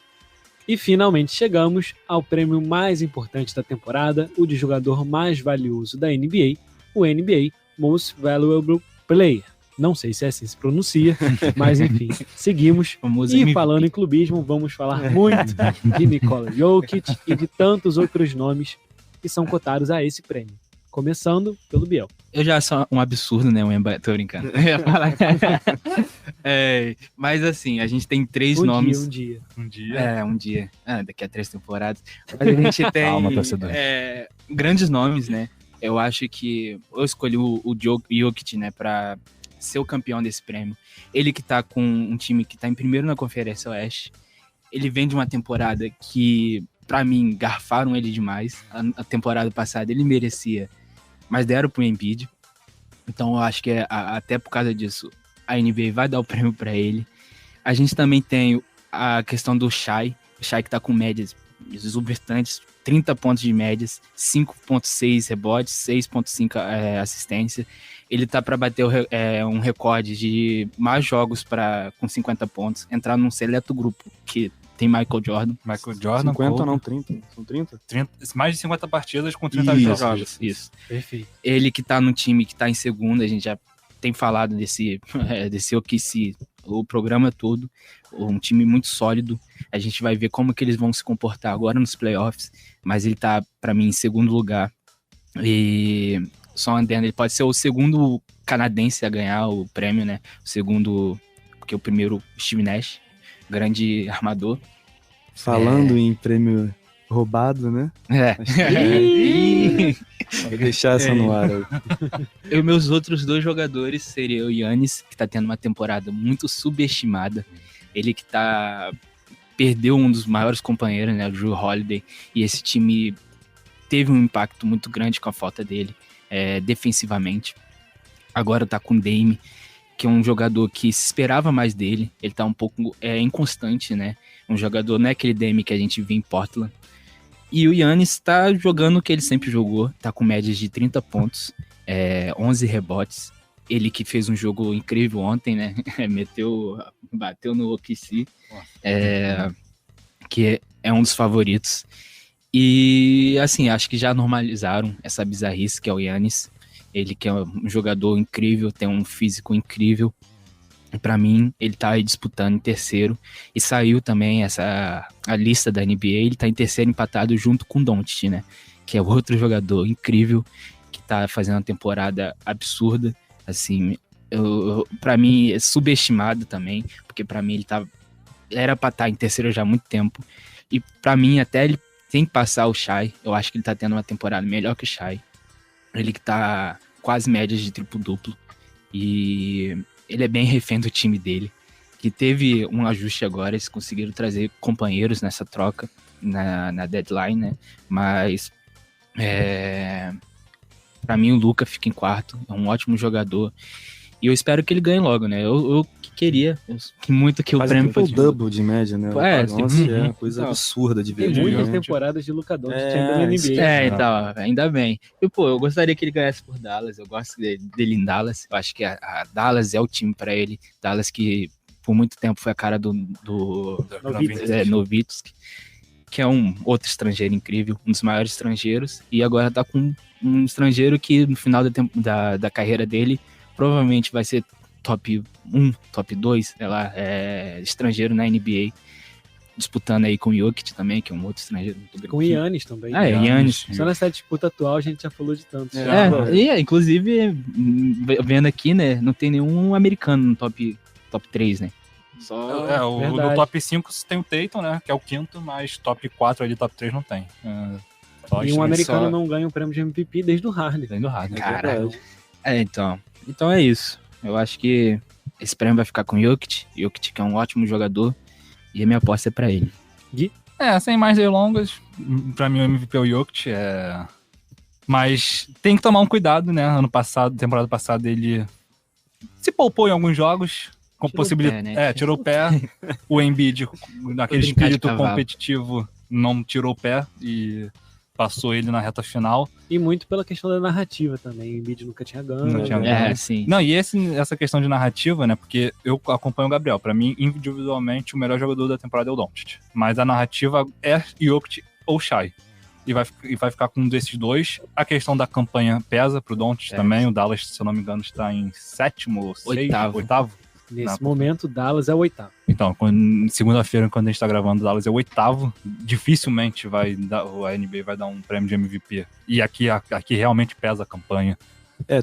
E finalmente chegamos ao prêmio mais importante da temporada, o de jogador mais valioso da NBA, o NBA Most Valuable Player. Não sei se é assim se pronuncia, mas enfim, seguimos. Famoso E MVP. falando em clubismo, vamos falar muito de Nikola Jokic e de tantos outros nomes que são cotados a esse prêmio. Começando pelo Biel. Eu já sou um absurdo, né? Tô brincando. Eu ia falar. Mas assim, a gente tem 3 Um nomes. dia. Um dia. Um dia. Daqui a 3 temporadas. Mas a gente tem Calma, torcedor. grandes nomes, né? Eu acho que eu escolhi o Jokic, né, pra ser o campeão desse prêmio. Ele que tá com um time que tá em primeiro na Conferência Oeste. Ele vem de uma temporada que, pra mim, garfaram ele demais. A temporada passada ele merecia, mas deram pro Embiid. Então eu acho que até por causa disso, a NBA vai dar o prêmio pra ele. A gente também tem a questão do Shai. O Shai que tá com médias exorbitantes, 30 pontos de médias, 5.6 rebotes, 6.5 assistência. Ele tá para bater um recorde de mais jogos com 50 pontos, entrar num seleto grupo que tem Michael Jordan. Michael Jordan, 50 Kobe, não, 30. São 30? mais de 50 partidas com 30 jogos. Isso. Perfeito. Ele que tá no time que tá em segundo, a gente já tem falado desse OKC, o programa todo, um time muito sólido. A gente vai ver como que eles vão se comportar agora nos playoffs, mas ele tá, pra mim, em segundo lugar. E só andando, ele pode ser o segundo canadense a ganhar o prêmio, né? O segundo, porque o primeiro, Steve Nash, grande armador. Falando em prêmio roubado, né? Vou deixar essa no ar aí. E meus outros 2 jogadores seriam o Giannis, que tá tendo uma temporada muito subestimada. Ele que perdeu um dos maiores companheiros, né, o Jrue Holiday, e esse time teve um impacto muito grande com a falta dele, defensivamente. Agora tá com o Dame, que é um jogador que se esperava mais dele. Ele tá um pouco inconstante, né? Um jogador, não é aquele Dame que a gente viu em Portland. E o Giannis tá jogando o que ele sempre jogou, tá com médias de 30 pontos, 11 rebotes. Ele que fez um jogo incrível ontem, né? Bateu no OKC, que é um dos favoritos. E, assim, acho que já normalizaram essa bizarrice que é o Giannis. Ele que é um jogador incrível, tem um físico incrível. E pra mim, ele tá aí disputando em terceiro. E saiu também a lista da NBA, ele tá em terceiro empatado junto com o Doncic, né? Que é outro jogador incrível, que tá fazendo uma temporada absurda. Assim, pra mim, é subestimado também, porque pra mim ele era pra estar em terceiro já há muito tempo. E pra mim, até ele tem que passar o Shai. Eu acho que ele tá tendo uma temporada melhor que o Shai. Ele que tá quase médias de triplo-duplo. E ele é bem refém do time dele, que teve um ajuste agora. Eles conseguiram trazer companheiros nessa troca, na deadline, né? Mas, pra mim, o Luka fica em quarto. É um ótimo jogador. E eu espero que ele ganhe logo, né? Eu queria muito que o prêmio fosse o double de média, né? Nossa, é uma coisa então, absurda de ver. Tem muitas né? temporadas de Luka Doncic ainda na NBA. Então, ainda bem. E, eu gostaria que ele ganhasse por Dallas. Eu gosto dele em Dallas. Eu acho que a Dallas é o time pra ele. Dallas que por muito tempo foi a cara do Nowitzki, que é um outro estrangeiro incrível, um dos maiores estrangeiros. E agora tá com um estrangeiro que no final da carreira dele provavelmente vai ser top 1, top 2, sei lá, estrangeiro na NBA, disputando aí com o Jokic também, que é um outro estrangeiro. Com o Giannis também. Giannis. Só nessa disputa atual a gente já falou de tantos. Inclusive, vendo aqui, né, não tem nenhum americano no top 3, né? Só no top 5 tem o Tatum, né, que é o quinto, mas top 4 ali, top 3 não tem. E um americano não ganha o prêmio de MVP desde o Harden. Caralho. Então é isso. Eu acho que esse prêmio vai ficar com o Jokic. Jokic que é um ótimo jogador. E a minha aposta é pra ele. Gui? Sem mais delongas, pra mim o MVP é o Jokic. Mas tem que tomar um cuidado, né? Temporada passada, ele se poupou em alguns jogos. Com possibilidade. Tirou o pé. O Embiid, naquele espírito competitivo, não tirou o pé e passou ele na reta final. E muito pela questão da narrativa também. O Embiid nunca tinha ganho. Sim. Não, e essa questão de narrativa, né? Porque eu acompanho o Gabriel. Pra mim, individualmente, o melhor jogador da temporada é o Doncic. Mas a narrativa é Jokic ou Shai. E vai ficar com um desses dois. A questão da campanha pesa pro Doncic também. O Dallas, se eu não me engano, está em sétimo, oitavo. Nesse momento, Dallas é o 8º. Então, segunda-feira, quando a gente tá gravando, o Dallas é o 8º. Dificilmente a NBA vai dar um prêmio de MVP. E aqui realmente pesa a campanha.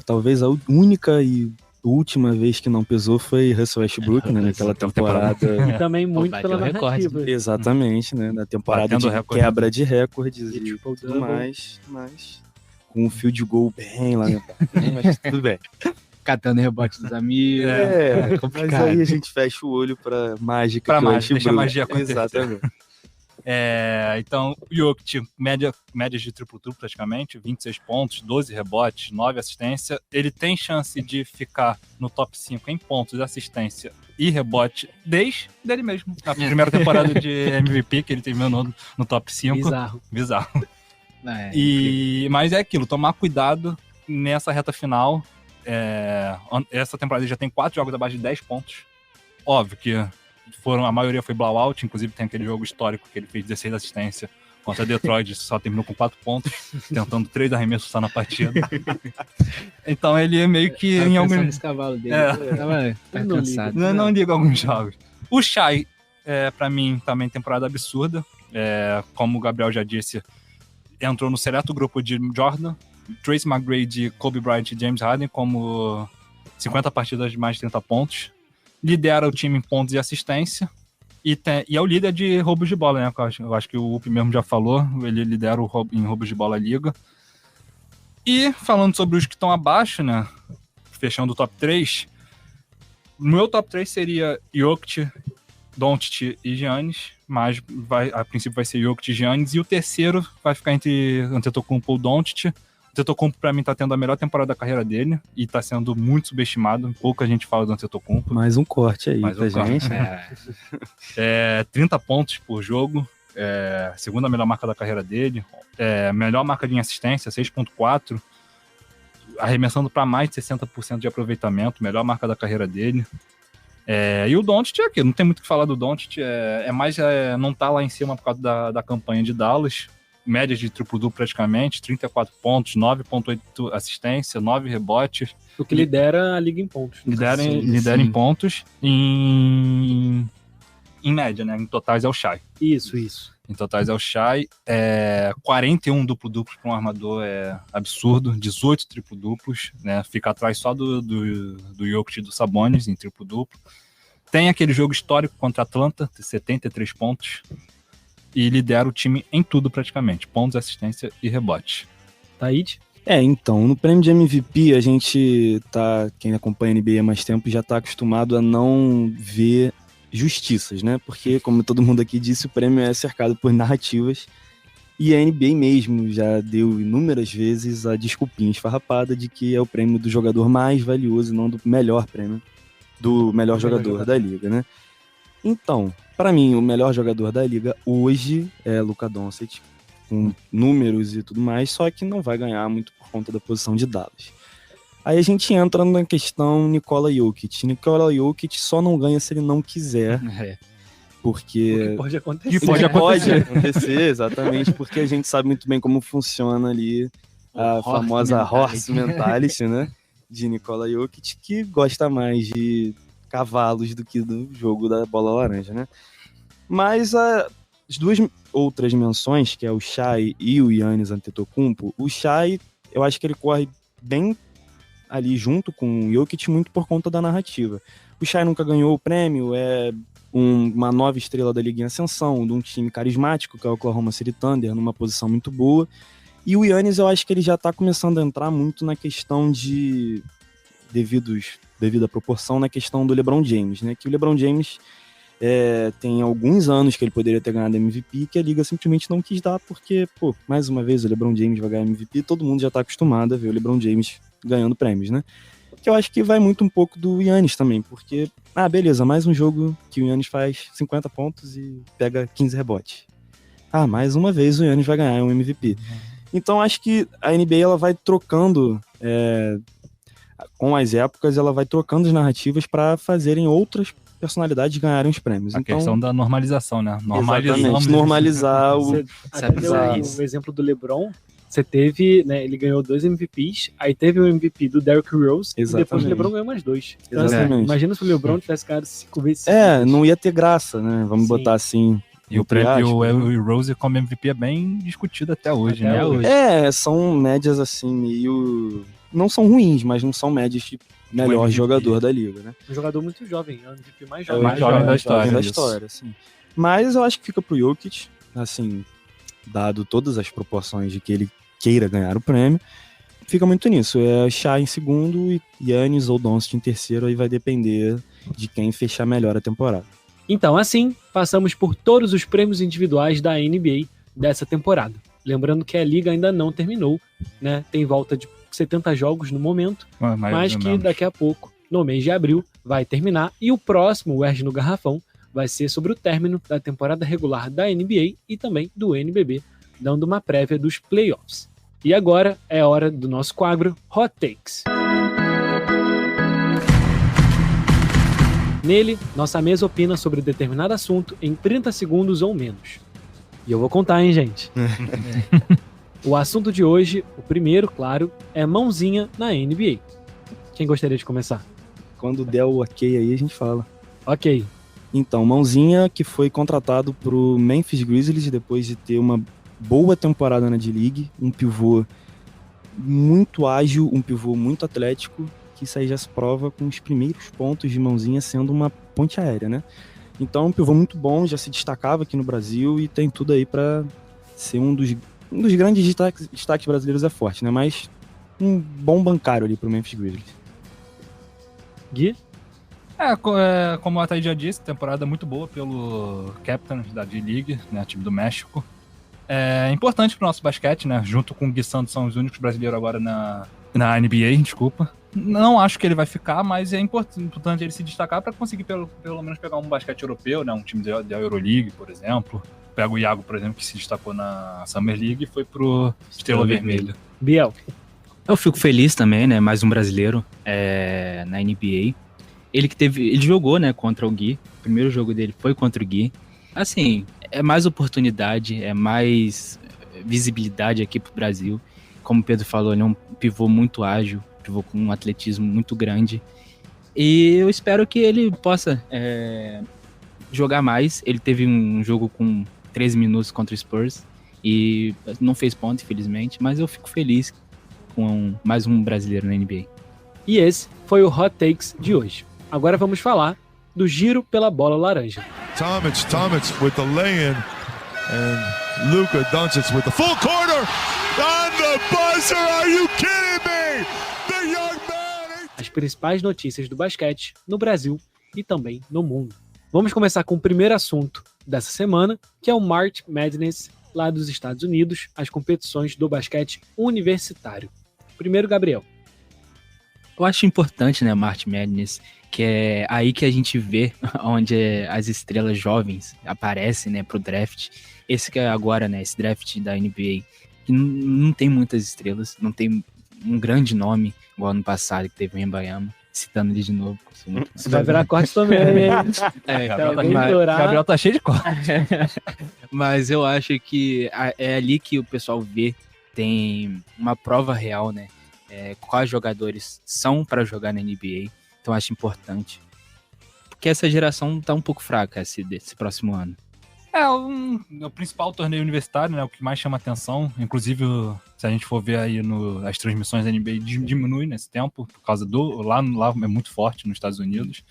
Talvez a única e última vez que não pesou foi Russell Westbrook, né? Naquela temporada. E também muito bateu pela o recorde. narrativa. Exatamente, né? Na temporada Batendo de recorde. quebra de recordes E e tudo triple-double. mais, mas com um field goal bem lamentável, mas tudo bem. Catando rebote dos amigos. Mas complicado. aí a gente fecha o olho pra mágica. Pra que é o mágica, deixa a Westbrook. magia acontecer. Exatamente. Então, o Jokic, médias de triplo-duplo praticamente, 26 pontos, 12 rebotes, 9 assistência. Ele tem chance de ficar no top 5 em pontos, assistência e rebote desde ele mesmo. Na primeira temporada de MVP, que ele terminou no top 5. Bizarro. Mas é aquilo, tomar cuidado nessa reta final. Essa temporada ele já tem 4 jogos abaixo de 10 pontos. Óbvio que a maioria foi blowout, inclusive tem aquele jogo histórico que ele fez 16 assistência contra Detroit, só terminou com 4 pontos, tentando 3 arremessos só na partida. Então ele é meio que em algum... nesse cavalo dele. Tá Não cansado. Não liga alguns jogos. O Shai, pra mim, também temporada absurda. Como o Gabriel já disse, entrou no seleto grupo de Jordan, Tracy McGrady, Kobe Bryant e James Harden como 50 partidas de mais de 30 pontos. Lidera o time em pontos e assistência. E é o líder de roubos de bola, né? Eu acho que o Up mesmo já falou. Ele lidera em roubos de bola a liga. E falando sobre os que estão abaixo, né? Fechando o top 3. O meu top 3 seria Jokic, Doncic e Giannis. Mas a princípio vai ser Jokic e Giannis. E o terceiro vai ficar entre Antetokounmpo e Doncic. O Antetokounmpo, pra mim, tá tendo a melhor temporada da carreira dele e tá sendo muito subestimado. Pouca gente fala do Antetokounmpo. Mais um corte aí Mais pra um corte. gente. 30 pontos por jogo. Segunda melhor marca da carreira dele. Melhor marca de assistência, 6.4. Arremessando para mais de 60% de aproveitamento. Melhor marca da carreira dele. E o Doncic é aqui. Não tem muito o que falar do Doncic. Não tá lá em cima por causa da campanha de Dallas. Médias de triplo-duplo praticamente, 34 pontos, 9.8 assistência, 9 rebotes. O que lidera a liga em pontos. Lidera Sim. em pontos. Em média, né? Em totais é o Shai. Isso. Em totais é o Shai. 41 duplo-duplos para um armador é absurdo. 18 triplo-duplos, né? Fica atrás só do Jokic e do Sabonis em triplo-duplo. Tem aquele jogo histórico contra a Atlanta, de 73 pontos. E lidera o time em tudo praticamente. Pontos, assistência e rebote. Taíde? Então, no prêmio de MVP, a gente quem acompanha a NBA há mais tempo já tá acostumado a não ver justiças, né? Porque, como todo mundo aqui disse, o prêmio é cercado por narrativas. E a NBA mesmo já deu inúmeras vezes a desculpinha esfarrapada de que é o prêmio do jogador mais valioso, não do melhor prêmio, do melhor jogador da liga, né? Então, para mim, o melhor jogador da liga hoje é Luka Doncic, com números e tudo mais, só que não vai ganhar muito por conta da posição de Dallas. Aí a gente entra na questão Nikola Jokic. Nikola Jokic só não ganha se ele não quiser, porque... Pode acontecer. Pode acontecer, exatamente, porque a gente sabe muito bem como funciona ali a famosa horse mentality, né, de Nikola Jokic, que gosta mais de cavalos do que do jogo da bola laranja, né? Mas as duas outras menções, que é o Shai e o Giannis Antetokounmpo, o Shai, eu acho que ele corre bem ali junto com o Jokic muito por conta da narrativa. O Shai nunca ganhou o prêmio, é uma nova estrela da liga em ascensão, de um time carismático, que é o Oklahoma City Thunder, numa posição muito boa. E o Giannis, eu acho que ele já tá começando a entrar muito na questão de... devido à proporção, na questão do LeBron James, né? Que o LeBron James tem alguns anos que ele poderia ter ganhado MVP, que a liga simplesmente não quis dar, porque, mais uma vez o LeBron James vai ganhar MVP, todo mundo já tá acostumado a ver o LeBron James ganhando prêmios, né? Que eu acho que vai muito um pouco do Giannis também, porque, beleza, mais um jogo que o Giannis faz 50 pontos e pega 15 rebotes. Mais uma vez o Giannis vai ganhar um MVP. Então acho que a NBA ela vai trocando... com as épocas, ela vai trocando as narrativas para fazerem outras personalidades ganharem os prêmios. A questão da normalização, né? Normalizar o... Até deu o exemplo do LeBron. Você teve, né, ele ganhou 2 MVPs, aí teve o MVP do Derrick Rose, e depois o LeBron ganhou mais 2. Então, assim, imagina se o LeBron tivesse ganhado 5 vezes. Não ia ter graça, né? Vamos botar assim... E o prêmio o Rose como MVP é bem discutido até hoje, né? São médias assim, meio não são ruins, mas não são médias de melhor MVP. jogador da liga, né? Um jogador muito jovem, é o MVP mais É jovem. o mais jovem da história, isso. Assim. Mas eu acho que fica pro Jokic, assim, dado todas as proporções de que ele queira ganhar o prêmio, fica muito nisso. É Shai em segundo e Giannis ou Doncic em terceiro, aí vai depender de quem fechar melhor a temporada. Então, assim, passamos por todos os prêmios individuais da NBA dessa temporada. Lembrando que a liga ainda não terminou, né? Tem volta de 70 jogos no momento, mas que daqui a pouco, no mês de abril, vai terminar. E o próximo, o UERJ no Garrafão, vai ser sobre o término da temporada regular da NBA e também do NBB, dando uma prévia dos playoffs. E agora é hora do nosso quadro Hot Takes. Nele, nossa mesa opina sobre determinado assunto em 30 segundos ou menos. E eu vou contar, hein, gente? O assunto de hoje, o primeiro, claro, é mãozinha na NBA. Quem gostaria de começar? Quando der o ok aí, a gente fala. Ok. Então, mãozinha que foi contratado pro Memphis Grizzlies depois de ter uma boa temporada na D-League, um pivô muito ágil, um pivô muito atlético, que isso aí já se prova com os primeiros pontos de mãozinha sendo uma ponte aérea, né? Então, um pivô muito bom, já se destacava aqui no Brasil e tem tudo aí para ser um dos grandes destaques brasileiros, é forte, né? Mas um bom bancário ali pro Memphis Grizzlies. Gui? Como o Ataí já disse, temporada muito boa pelo Captain da D-League, né, time do México. É importante pro nosso basquete, né? Junto com o Gui Santos, são os únicos brasileiros agora na NBA, desculpa. Não acho que ele vai ficar, mas é importante ele se destacar para conseguir pelo menos pegar um basquete europeu, né? Um time da Euroleague, por exemplo. Pega o Iago, por exemplo, que se destacou na Summer League e foi pro Estrela Vermelha. Biel? Eu fico feliz também, né? Mais um brasileiro na NBA. Ele jogou, né, contra o Gui. O primeiro jogo dele foi contra o Gui. Assim, é mais oportunidade, é mais visibilidade aqui pro Brasil. Como o Pedro falou, ele é um pivô muito ágil, pivô com um atletismo muito grande. E eu espero que ele possa jogar mais. Ele teve um jogo com 13 minutos contra o Spurs e não fez ponto, infelizmente, mas eu fico feliz com mais um brasileiro na NBA. E esse foi o Hot Takes de hoje. Agora vamos falar do giro pela bola laranja. Tomic with the lay-in and Luka Doncic with the full corner on the buzzer. Are you kidding me? The young man. As principais notícias do basquete no Brasil e também no mundo. Vamos começar com o primeiro assunto dessa semana, que é o March Madness lá dos Estados Unidos, as competições do basquete universitário. Primeiro, Gabriel. Eu acho importante, né, March Madness, que é aí que a gente vê onde as estrelas jovens aparecem, né, pro draft. Esse que é agora, né, esse draft da NBA, que não tem muitas estrelas, não tem um grande nome, igual ano passado, que teve o Wembanyama, citando ele de novo. Você vai virar corte também, hein? Gabriel tá cheio de corte. Mas eu acho que é ali que o pessoal vê, tem uma prova real, né, quais jogadores são para jogar na NBA. Então acho importante. Porque essa geração tá um pouco fraca desse próximo ano. O principal torneio universitário, né? O que mais chama atenção. Inclusive, se a gente for ver aí as transmissões da NBA, diminui nesse tempo, por causa lá é muito forte nos Estados Unidos.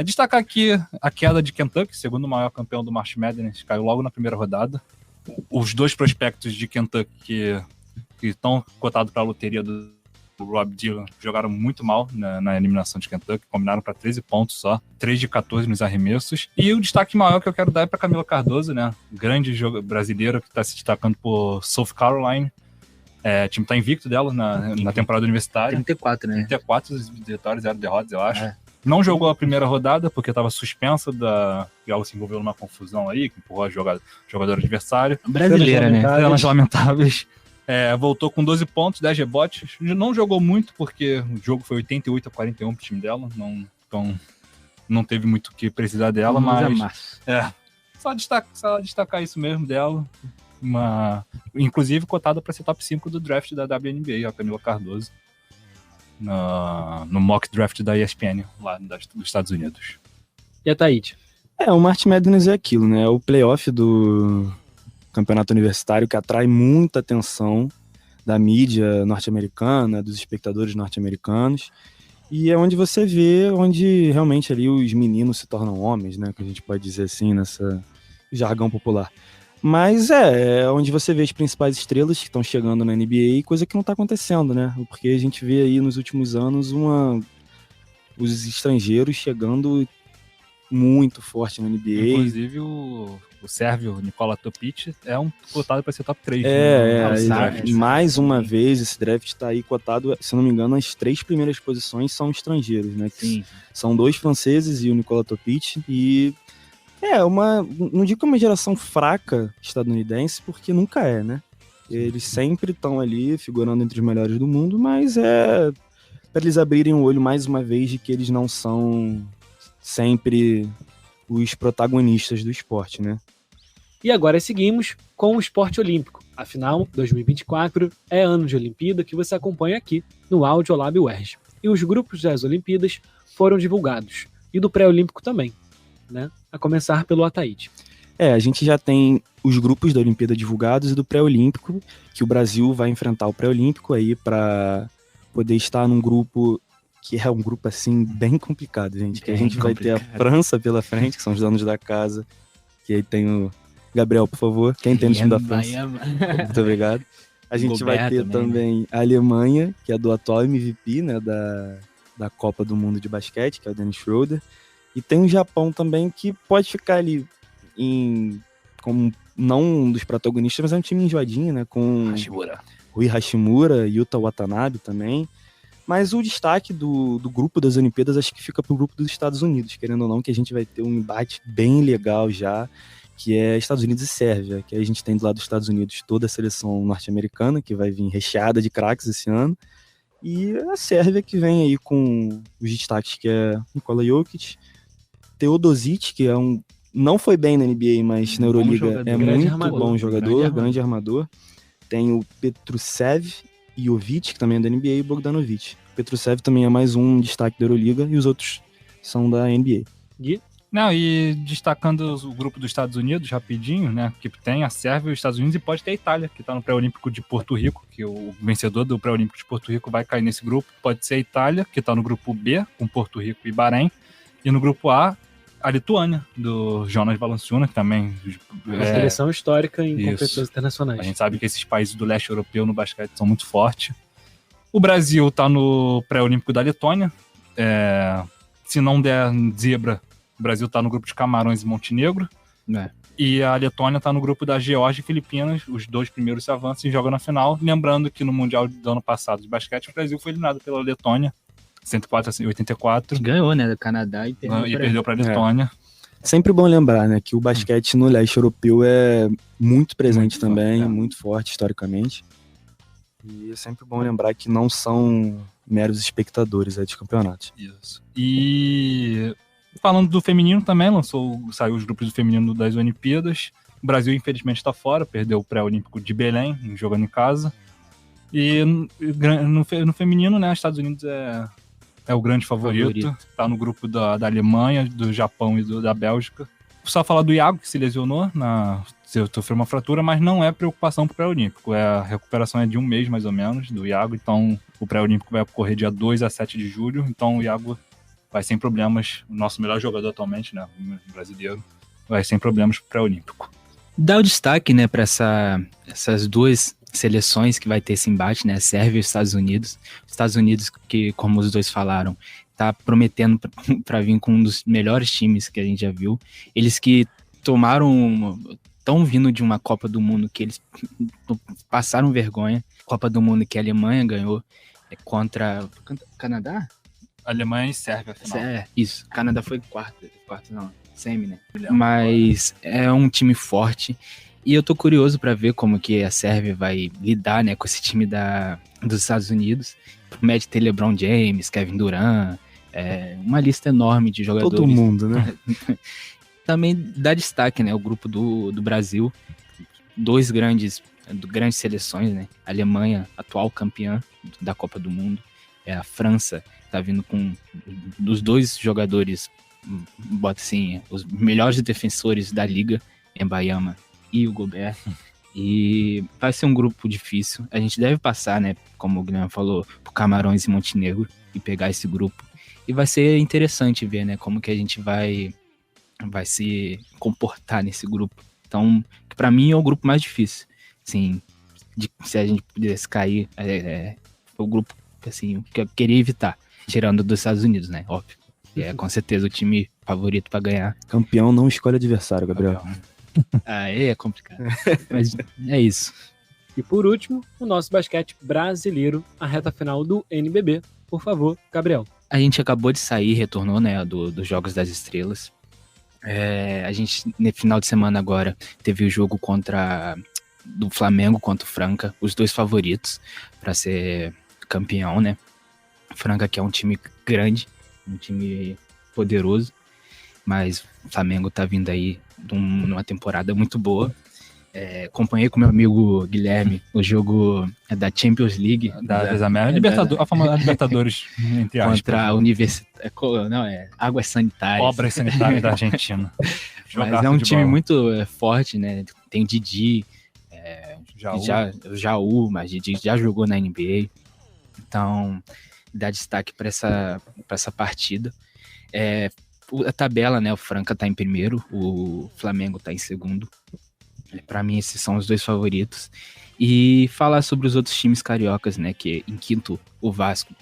Destacar aqui a queda de Kentucky, segundo maior campeão do March Madness, caiu logo na primeira rodada. Os dois prospectos de Kentucky que estão cotados para a loteria do Rob Dillon jogaram muito mal na eliminação de Kentucky, combinaram para 13 pontos só, 3 de 14 nos arremessos. E o destaque maior que eu quero dar é para Camila Cardoso, né? Grande brasileira que está se destacando por South Carolina. O time está invicto dela na temporada universitária. 34, né? 34 vitórias, 0 derrotas, eu acho. Não jogou a primeira rodada porque estava suspensa e ela se envolveu numa confusão aí, que empurrou a jogadora adversária. Brasileira, né? Cenas lamentáveis. Voltou com 12 pontos, 10 rebotes. Não jogou muito, porque o jogo foi 88-41 pro time dela. Então não teve muito o que precisar dela, mas só destacar isso mesmo dela. Inclusive cotada para ser top 5 do draft da WNBA, a Camila Cardoso. No mock draft da ESPN, lá dos Estados Unidos. E a Thaíde? O March Madness é aquilo, né? É o playoff do campeonato universitário que atrai muita atenção, da mídia norte-americana, dos espectadores norte-americanos. E é onde você vê onde realmente ali os meninos se tornam homens, né? Que a gente pode dizer assim, nessa jargão popular. Mas é onde você vê as principais estrelas que estão chegando na NBA, coisa que não está acontecendo, né? Porque a gente vê aí nos últimos anos os estrangeiros chegando muito forte na NBA. Inclusive o sérvio Nikola Topic é um cotado para ser top 3. Mais uma vez esse draft está aí cotado, se não me engano, as 3 primeiras posições são estrangeiros, né? Sim. São 2 franceses e o Nikola Topic. E não digo que é uma geração fraca estadunidense, porque nunca é, né? Eles sempre estão ali figurando entre os melhores do mundo, mas é para eles abrirem o olho mais uma vez de que eles não são sempre os protagonistas do esporte, né? E agora seguimos com o esporte olímpico. Afinal, 2024 é ano de Olimpíada que você acompanha aqui no Audiolab UERJ. E os grupos das Olimpíadas foram divulgados. E do pré-olímpico também, né? A começar pelo Ataíde. A gente já tem os grupos da Olimpíada divulgados e do pré-olímpico, que o Brasil vai enfrentar o pré-olímpico aí para poder estar num grupo que é um grupo assim bem complicado, gente. Que a gente vai ter a França pela frente, que são os donos da casa. Que aí tem o Gabriel, por favor. Quem tem o time da França? Muito obrigado. A gente vai ter também a Alemanha, que é do atual MVP, né, da Copa do Mundo de basquete, que é o Dennis Schroeder. E tem o Japão também, que pode ficar ali como não um dos protagonistas, mas é um time enjoadinho, né? Com Rui Hashimura, Yuta Watanabe também. Mas o destaque do grupo das Olimpíadas acho que fica pro grupo dos Estados Unidos, querendo ou não, que a gente vai ter um embate bem legal já, que é Estados Unidos e Sérvia, que a gente tem do lado dos Estados Unidos toda a seleção norte-americana, que vai vir recheada de craques esse ano, e a Sérvia que vem aí com os destaques, que é Nikola Jokic, Teodosic, que não foi bem na NBA, mas na Euroliga é muito bom jogador, grande armador. Tem o Petrusev, Jovic, que também é da NBA, e Bogdanovic. O Petrusev também é mais um destaque da Euroliga, e os outros são da NBA. Gui? Não, e destacando o grupo dos Estados Unidos, rapidinho, né, que tem a Sérvia e os Estados Unidos, e pode ter a Itália, que tá no pré-olímpico de Porto Rico, que o vencedor do pré-olímpico de Porto Rico vai cair nesse grupo. Pode ser a Itália, que tá no grupo B, com Porto Rico e Bahrein, e no grupo A, a Lituânia, do Jonas Valanciunas, que também uma seleção histórica em competições internacionais. A gente sabe que esses países do leste europeu no basquete são muito fortes. O Brasil tá no pré-olímpico da Letônia. Se não der zebra, o Brasil tá no grupo de Camarões e Montenegro. E a Letônia tá no grupo da Geórgia e Filipinas. Os 2 primeiros se avançam e jogam na final. Lembrando que no Mundial do ano passado de basquete, o Brasil foi eliminado pela Letônia, 104-84. Ganhou, né, do Canadá e perdeu para a Letônia. Sempre bom lembrar, né, que o basquete no leste europeu é muito presente também, muito forte historicamente. E é sempre bom lembrar que não são meros espectadores de campeonatos. Isso. E falando do feminino também, saiu os grupos do feminino das Olimpíadas. O Brasil, infelizmente, está fora, perdeu o pré-olímpico de Belém, jogando em casa. E no feminino, né, os Estados Unidos é o grande favorito. Tá no grupo da Alemanha, do Japão e da Bélgica. Só falar do Iago, que se lesionou, sofreu uma fratura, mas não é preocupação pro pré-olímpico. A recuperação é de 1 mês, mais ou menos, do Iago. Então, o pré-olímpico vai ocorrer dia 2 a 7 de julho. Então, o Iago vai sem problemas. O nosso melhor jogador atualmente, né, o brasileiro, vai sem problemas pro pré-olímpico. Dá o destaque, né, para essas 2 seleções que vai ter esse embate, né, Sérvia e Estados Unidos. Os Estados Unidos, que, como os dois falaram, tá prometendo para vir com um dos melhores times que a gente já viu. Eles que estão vindo de uma Copa do Mundo que eles passaram vergonha. Copa do Mundo que a Alemanha ganhou contra Canadá? Alemanha e Sérvia, afinal. Isso. Canadá foi quarto não, semi, né? Mas é um time forte. E eu tô curioso para ver como que a Sérvia vai lidar, né, com esse time dos Estados Unidos. Promete ter LeBron James, Kevin Durant, uma lista enorme de jogadores. Todo mundo, né? Também dá destaque, né, o grupo do Brasil. 2 grandes seleções, né? A Alemanha, atual campeã da Copa do Mundo. A França tá vindo com dos 2 jogadores, bota assim, os melhores defensores da liga, Mbayama e o Gobert. E vai ser um grupo difícil. A gente deve passar, né, como o Guilherme falou, por Camarões e Montenegro e pegar esse grupo. E vai ser interessante ver, né, como que a gente vai se comportar nesse grupo. Então, que pra mim é o grupo mais difícil. Assim, se a gente pudesse cair, foi o grupo assim, que eu queria evitar, tirando dos Estados Unidos, né, óbvio. E é com certeza o time favorito pra ganhar. Campeão não escolhe adversário, Gabriel. Aí é complicado. Mas é isso. E por último, o nosso basquete brasileiro, a reta final do NBB. Por favor, Gabriel. A gente acabou de sair, retornou, né, dos Jogos das Estrelas. A gente, no final de semana agora, teve o jogo do Flamengo contra o Franca, os dois favoritos para ser campeão, né? Franca, que é um time grande, um time poderoso, mas o Flamengo tá vindo aí numa temporada muito boa. Acompanhei com meu amigo Guilherme o jogo da Champions League Das Américas, a famosa Libertadores, entre aspas. contra a Universidade, Águas Sanitárias. Obras sanitárias da Argentina. Mas é um time muito forte, né? Tem o Didi, Jaú. mas Didi já jogou na NBA. Então, dá destaque para essa partida. A tabela, né? O Franca tá em primeiro, o Flamengo tá em segundo. Para mim, esses são os dois favoritos. E falar sobre os outros times cariocas, né? Que em quinto, o Vasco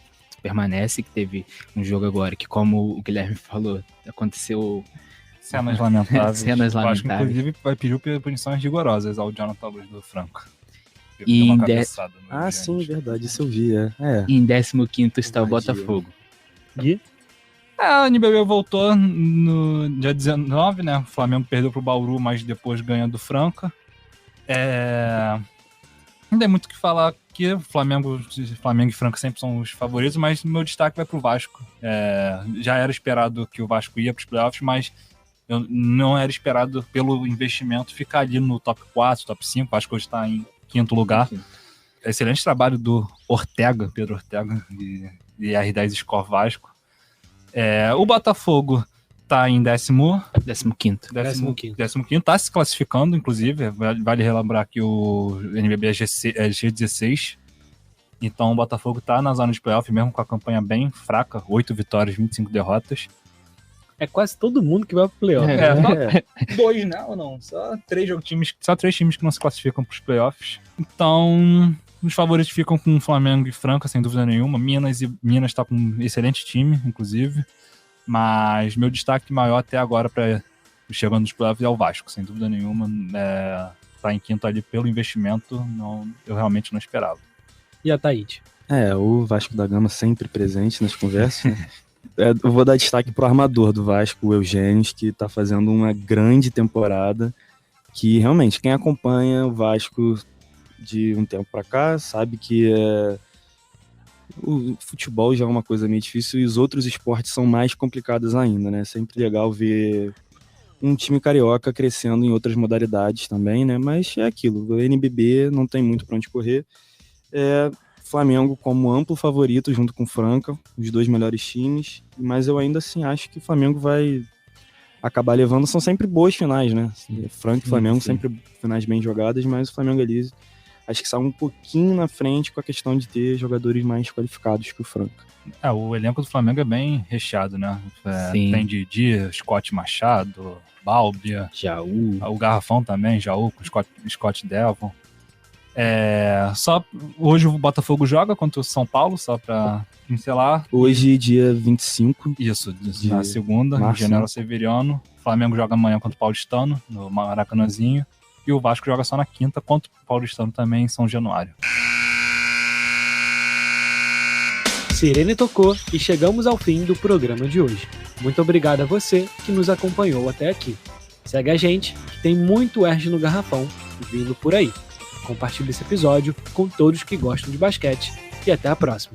permanece, que teve um jogo agora que, como o Guilherme falou, aconteceu... Cenas lamentáveis. Cenas Eu acho que, lamentáveis. inclusive, vai pedir punições rigorosas ao Jonathan Luz do Franca. E Deu uma em cabeçada no Ah, Giannis. sim, verdade, isso eu vi, E em 15º está o Vadia. Botafogo. Gui? A NBB voltou no dia 19, né? O Flamengo perdeu pro Bauru, mas depois ganha do Franca. Não tem muito o que falar aqui. Flamengo e Franca sempre são os favoritos, mas meu destaque vai pro Vasco. Já era esperado que o Vasco ia pros playoffs, mas eu não era esperado pelo investimento ficar ali no top 4, top 5. O Vasco hoje está em quinto lugar. Excelente trabalho do Pedro Ortega e R10 Score Vasco. O Botafogo tá em 15º. 15º, tá se classificando, inclusive. Vale relembrar que o NBB é G16. Então o Botafogo tá na zona de playoff, mesmo com a campanha bem fraca, 8 vitórias, 25 derrotas. É quase todo mundo que vai pro playoff. Só 2, né? Ou não? Só 3 times que não se classificam pros playoffs. Então, os favoritos ficam com Flamengo e Franca, sem dúvida nenhuma. Minas tá com um excelente time, inclusive. Mas meu destaque maior até agora para chegando nos playoffs é o Vasco, sem dúvida nenhuma. Tá em quinto ali pelo investimento, eu realmente não esperava. E a Thaíde? O Vasco da Gama sempre presente nas conversas, né? Eu vou dar destaque pro armador do Vasco, o Eugênio, que tá fazendo uma grande temporada, que realmente quem acompanha o Vasco de um tempo pra cá sabe que o futebol já é uma coisa meio difícil e os outros esportes são mais complicados ainda, né? Sempre legal ver um time carioca crescendo em outras modalidades também, né? Mas é aquilo, o NBB não tem muito pra onde correr. Flamengo como amplo favorito junto com o Franca, os dois melhores times, mas eu ainda assim acho que o Flamengo vai acabar levando, são sempre boas finais, né? Franca e Flamengo sempre finais bem jogadas, mas o Flamengo ali acho que sai um pouquinho na frente com a questão de ter jogadores mais qualificados que o Franca. O elenco do Flamengo é bem recheado, né? Sim. Tem Didi, Scott Machado, Balbia, Jaú. o Garrafão também, Jaú, com Scott Devon. Só hoje o Botafogo joga contra o São Paulo, só pra pincelar. Hoje, dia 25. Isso, na segunda, no General Severiano. O Flamengo joga amanhã contra o Paulistano, no Maracanãzinho. E o Vasco joga só na quinta, contra o Paulistano também, em São Januário. Sirene tocou e chegamos ao fim do programa de hoje. Muito obrigado a você que nos acompanhou até aqui. Segue a gente, que tem muito Erge no Garrafão vindo por aí. Compartilhe esse episódio com todos que gostam de basquete e até a próxima.